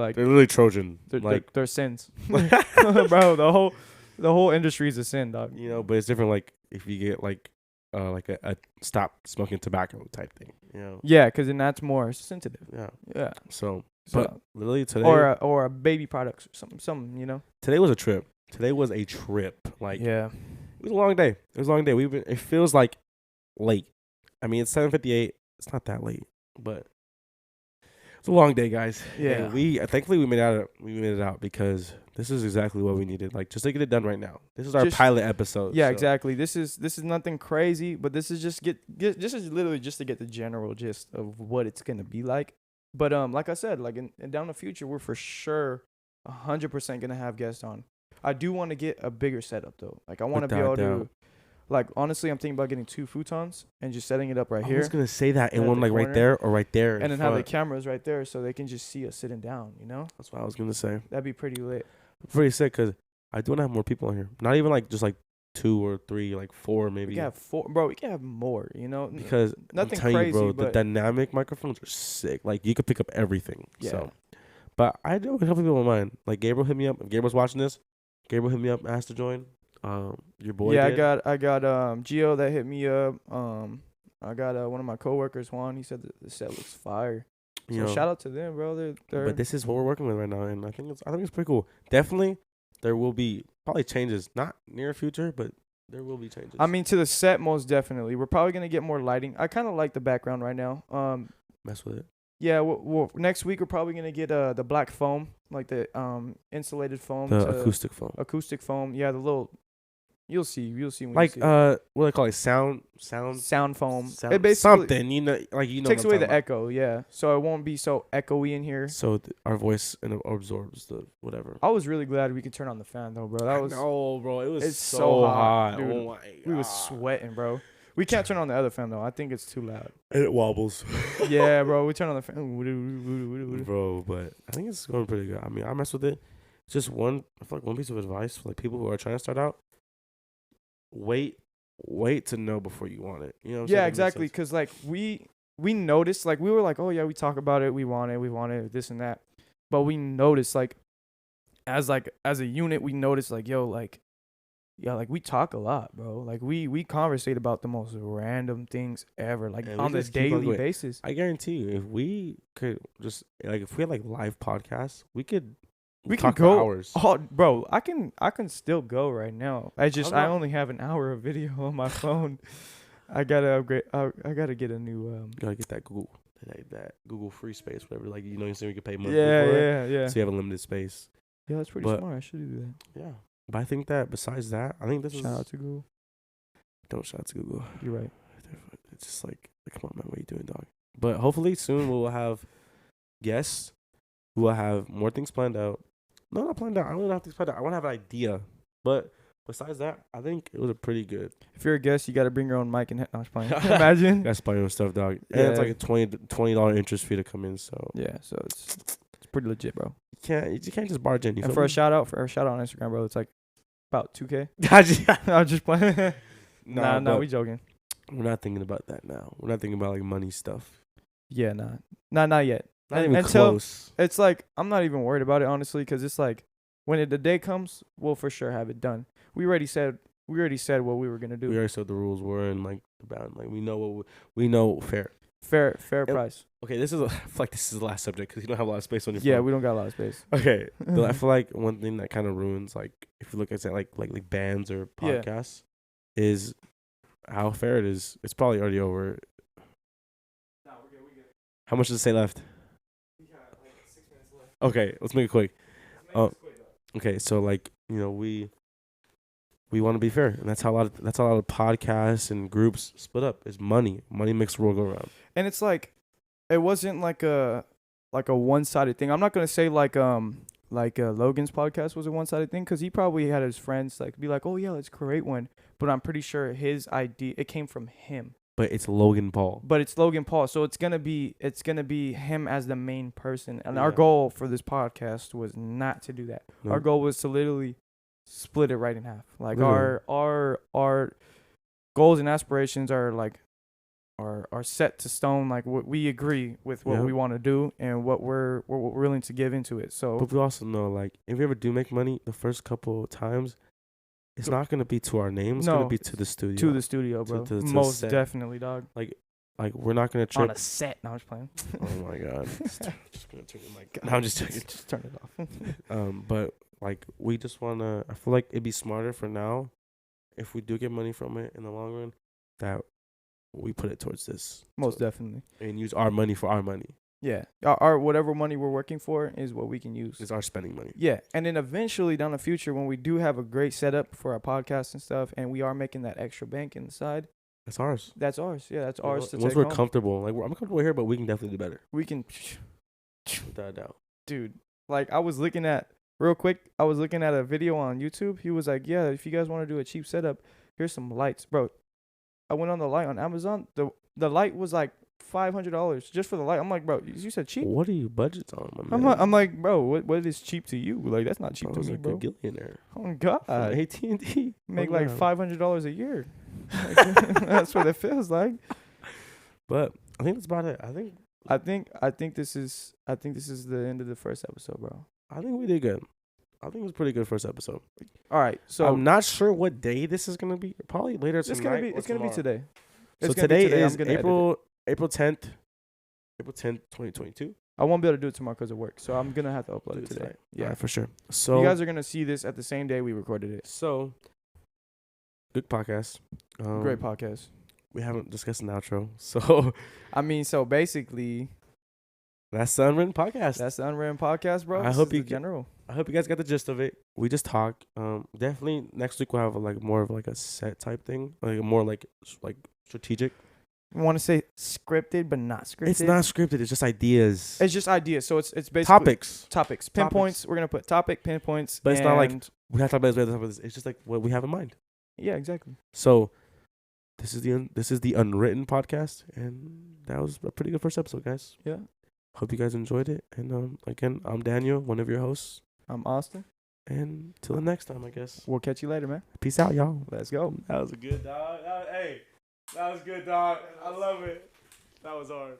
Speaker 1: Trojan.
Speaker 2: They're sins, bro. The whole industry is a sin, dog.
Speaker 1: You know, but it's different. Like if you get like a stop smoking tobacco type thing. You know.
Speaker 2: Yeah, because then that's more sensitive.
Speaker 1: Yeah.
Speaker 2: Yeah.
Speaker 1: So but literally today,
Speaker 2: or a baby products or something. You know.
Speaker 1: Today was a trip. Like, yeah, it was a long day. It feels like late. I mean, it's 7:58. It's not that late, but it's a long day, guys.
Speaker 2: Yeah.
Speaker 1: And thankfully we made it out because this is exactly what we needed. Like, just to get it done right now. This is our pilot episode.
Speaker 2: Yeah, so. Exactly. This is nothing crazy, but this is just literally just to get the general gist of what it's gonna be like. But like I said, like in down the future, we're for sure 100% gonna have guests on. I do want to get a bigger setup though. Like I want to be able to Like honestly, I'm thinking about getting 2 futons and just setting it up right
Speaker 1: I
Speaker 2: here,
Speaker 1: was gonna say that, and
Speaker 2: at
Speaker 1: one
Speaker 2: the
Speaker 1: like right
Speaker 2: corner.
Speaker 1: there or right there,
Speaker 2: and
Speaker 1: in
Speaker 2: then have the
Speaker 1: front.
Speaker 2: cameras right there so they can just see us sitting down. You know,
Speaker 1: That's what I was gonna say.
Speaker 2: that'd be pretty lit.
Speaker 1: Pretty sick, cause I do want to have more people on here. Not even like just like 2 or 3, like 4
Speaker 2: We
Speaker 1: maybe.
Speaker 2: can have 4, bro. We can have more. You know,
Speaker 1: Because
Speaker 2: nothing
Speaker 1: I'm telling
Speaker 2: crazy,
Speaker 1: you, bro, the
Speaker 2: but
Speaker 1: dynamic microphones are sick. Like you could pick up everything.
Speaker 2: yeah.
Speaker 1: So, but I do have people in mind. Like Gabriel hit me up. If Gabriel's watching this, Gabriel hit me up, asked to join. Your boy.
Speaker 2: Yeah,
Speaker 1: did.
Speaker 2: I got Gio that hit me up. I got one of my coworkers, Juan. He said that the set looks fire.
Speaker 1: You
Speaker 2: So
Speaker 1: know,
Speaker 2: shout out to them, bro. They're
Speaker 1: but this is what we're working with right now, and I think it's pretty cool. Definitely, there will be probably changes. Not near future, but there will be changes.
Speaker 2: I mean, to the set, most definitely. We're probably gonna get more lighting. I kind of like the background right now.
Speaker 1: Mess with it.
Speaker 2: Yeah. Well, next week we're probably gonna get the black foam, like the insulated foam,
Speaker 1: The
Speaker 2: to
Speaker 1: acoustic phone.
Speaker 2: acoustic foam. Yeah, the little. You'll see when
Speaker 1: Like
Speaker 2: you see it.
Speaker 1: what do they call it? Sound
Speaker 2: Sound foam.
Speaker 1: sound
Speaker 2: It basically
Speaker 1: something. You know, like you know.
Speaker 2: takes
Speaker 1: what I'm
Speaker 2: away the
Speaker 1: talking
Speaker 2: echo. Yeah, so it won't be so echoey in here.
Speaker 1: about. So our voice absorbs the whatever.
Speaker 2: I was really glad we could turn on the fan though, bro. That was
Speaker 1: no, bro. It was
Speaker 2: it's
Speaker 1: so
Speaker 2: so
Speaker 1: hot,
Speaker 2: hot, dude.
Speaker 1: Oh my
Speaker 2: we was
Speaker 1: God.
Speaker 2: sweating, bro. We can't turn on the other fan though. I think it's too loud.
Speaker 1: And it wobbles,
Speaker 2: Yeah, bro. We turn on the fan.
Speaker 1: bro. But I think it's going pretty good. I mean, I mess with it. It's just one. I feel like one piece of advice for like people who are trying to start out. Wait to know before you want it. You know what I'm saying?
Speaker 2: Yeah,
Speaker 1: That makes
Speaker 2: exactly.
Speaker 1: sense.
Speaker 2: Cause like we noticed, like we were like, oh yeah, we talk about it, we want it, this and that. But we noticed like as a unit, we noticed like like we talk a lot, bro. Like we conversate about the most random things ever, like
Speaker 1: And we
Speaker 2: on a
Speaker 1: just keep on
Speaker 2: daily
Speaker 1: going.
Speaker 2: basis.
Speaker 1: I guarantee you, if we could just like if we had like live podcasts, we could
Speaker 2: can
Speaker 1: talk for
Speaker 2: go
Speaker 1: hours.
Speaker 2: Oh, bro, I can still go right now. I
Speaker 1: not-
Speaker 2: only have an hour of video on my phone. I gotta upgrade. I gotta get a new.
Speaker 1: You gotta get that Google free space, whatever. Like you know, you say we could pay monthly
Speaker 2: Yeah,
Speaker 1: for it,
Speaker 2: yeah, yeah.
Speaker 1: so you have a limited space.
Speaker 2: Yeah, that's pretty
Speaker 1: But-
Speaker 2: smart. I should do that.
Speaker 1: Yeah, but I think that besides that, I think this
Speaker 2: Shout out to Google.
Speaker 1: don't shout out to Google.
Speaker 2: You're right.
Speaker 1: It's just like come on, man, what are you doing, dog? But hopefully soon we will have guests. We will have more things planned out. No, not planned out. I don't have things planned out. I want to have an idea. But besides that, I think it was a pretty good.
Speaker 2: If you're a guest, you gotta bring your own mic and. I was playing. Imagine.
Speaker 1: That's my own stuff, dog. And it's
Speaker 2: Yeah.
Speaker 1: like a $20 interest fee to come in. So
Speaker 2: Yeah, so it's pretty legit, bro.
Speaker 1: you can't just barge in. You
Speaker 2: And
Speaker 1: feel
Speaker 2: for
Speaker 1: me?
Speaker 2: a shout out on Instagram, bro, it's like about 2K.
Speaker 1: Nah,
Speaker 2: I was just playing. Nah,
Speaker 1: but
Speaker 2: we joking.
Speaker 1: we're not thinking about that now. We're not thinking about like money stuff.
Speaker 2: Yeah, not yet.
Speaker 1: Not even
Speaker 2: Until-
Speaker 1: close.
Speaker 2: It's like I'm not even worried about it honestly, because it's like when the day comes, we'll for sure have it done. We already said what we were gonna do.
Speaker 1: We already said the rules were and like the bound. Like we know we know fair.
Speaker 2: Fair
Speaker 1: Yep.
Speaker 2: price.
Speaker 1: Okay, I feel like this is the last subject because you don't have a lot of space on your
Speaker 2: Yeah,
Speaker 1: phone.
Speaker 2: we don't got a lot of space.
Speaker 1: Okay, I feel like one thing that kind of ruins, like, if you look at like bands or
Speaker 2: Yeah.
Speaker 1: podcasts, is how fair it is. It's probably already over. How much does it say left? Okay, let's make it quick. Okay, so like we want to be fair, and that's how a lot of podcasts and groups split up. Is money. Money makes the world go round.
Speaker 2: And it's like it wasn't like a one-sided thing. I'm not gonna say like Logan's podcast was a one-sided thing, because he probably had his friends like be like, oh yeah, let's create one. But I'm pretty sure his idea, it came from him.
Speaker 1: But it's Logan Paul.
Speaker 2: But it's Logan Paul, so it's gonna be him as the main person. And our
Speaker 1: Yeah.
Speaker 2: goal for this podcast was not to do that.
Speaker 1: No.
Speaker 2: Our goal was to literally split it right in half. Like
Speaker 1: Literally.
Speaker 2: our goals and aspirations are like are set to stone. Like what we agree with what
Speaker 1: Yep.
Speaker 2: we want to do and what we're willing to give into it. So
Speaker 1: But we also know, like, if we ever do make money, the first couple of times, it's not gonna be to our name. It's
Speaker 2: No,
Speaker 1: gonna be to the studio.
Speaker 2: to the studio, bro.
Speaker 1: to the
Speaker 2: Most
Speaker 1: set.
Speaker 2: definitely, dog.
Speaker 1: Like we're not gonna
Speaker 2: On
Speaker 1: trip.
Speaker 2: a set. No, I'm just playing.
Speaker 1: Oh my god! Just gonna turn the mic. No, I'm just joking.
Speaker 2: Just turn it off.
Speaker 1: But like we just wanna. I feel like it'd be smarter for now, if we do get money from it in the long run, that we put it towards this.
Speaker 2: Most
Speaker 1: So-
Speaker 2: definitely.
Speaker 1: And use our money for our money.
Speaker 2: Yeah. Our whatever money we're working for is what we can use.
Speaker 1: It's our spending money.
Speaker 2: Yeah. And then eventually down the future, when we do have a great setup for our podcast and stuff, and we are making that extra bank inside,
Speaker 1: That's ours.
Speaker 2: that's ours. Yeah, that's ours to
Speaker 1: Once
Speaker 2: take
Speaker 1: we're
Speaker 2: home.
Speaker 1: comfortable, like I'm comfortable here, but we can definitely do better,
Speaker 2: We can,
Speaker 1: without a doubt.
Speaker 2: dude. Like I was looking at a video on YouTube. He was like, yeah, if you guys want to do a cheap setup, here's some lights, bro. I went on the light on Amazon. The light was like $500 just for the light. I'm like, bro, you said cheap.
Speaker 1: What are you budgets on, my man?
Speaker 2: I'm like, bro, what is cheap to you? Like, that's not cheap to me,
Speaker 1: like
Speaker 2: bro.
Speaker 1: a billionaire.
Speaker 2: Oh God,
Speaker 1: AT&T
Speaker 2: make like $500 a year. Like, that's what it feels like.
Speaker 1: But I think that's about it.
Speaker 2: I think this is the end of the first episode, bro.
Speaker 1: I think we did good. I think it was pretty good first episode.
Speaker 2: All right, so
Speaker 1: I'm not sure what day this is gonna be. Probably later tonight.
Speaker 2: It's gonna be today.
Speaker 1: So today is April 10th, 2022.
Speaker 2: I won't be able to do it tomorrow because of work, so I'm gonna have to upload it today.
Speaker 1: Yeah, for sure. So
Speaker 2: you guys are gonna see this at the same day we recorded it.
Speaker 1: So good podcast.
Speaker 2: Great podcast.
Speaker 1: We haven't discussed an outro, so
Speaker 2: I mean, so basically,
Speaker 1: that's the Unwritten podcast.
Speaker 2: That's the Unwritten podcast, bro.
Speaker 1: I hope you guys got the gist of it. We just talk. Definitely next week we'll have like more of like a set type thing, like more like strategic.
Speaker 2: I want to say scripted, but not scripted.
Speaker 1: It's not scripted. It's just ideas.
Speaker 2: It's just ideas. So it's basically topics, pinpoints. We're gonna put topic pinpoints,
Speaker 1: but it's not like we have to talk about this. It's just like what we have in mind.
Speaker 2: Yeah, exactly.
Speaker 1: So this is the Unwritten podcast, and that was a pretty good first episode, guys.
Speaker 2: Yeah.
Speaker 1: Hope you guys enjoyed it. And again, I'm Daniel, one of your hosts.
Speaker 2: I'm Austin.
Speaker 1: And till the next time, I guess.
Speaker 2: We'll catch you later, man.
Speaker 1: Peace out, y'all.
Speaker 2: Let's go.
Speaker 1: That was a good dog. Hey, that was good, dog. I love it. That was hard.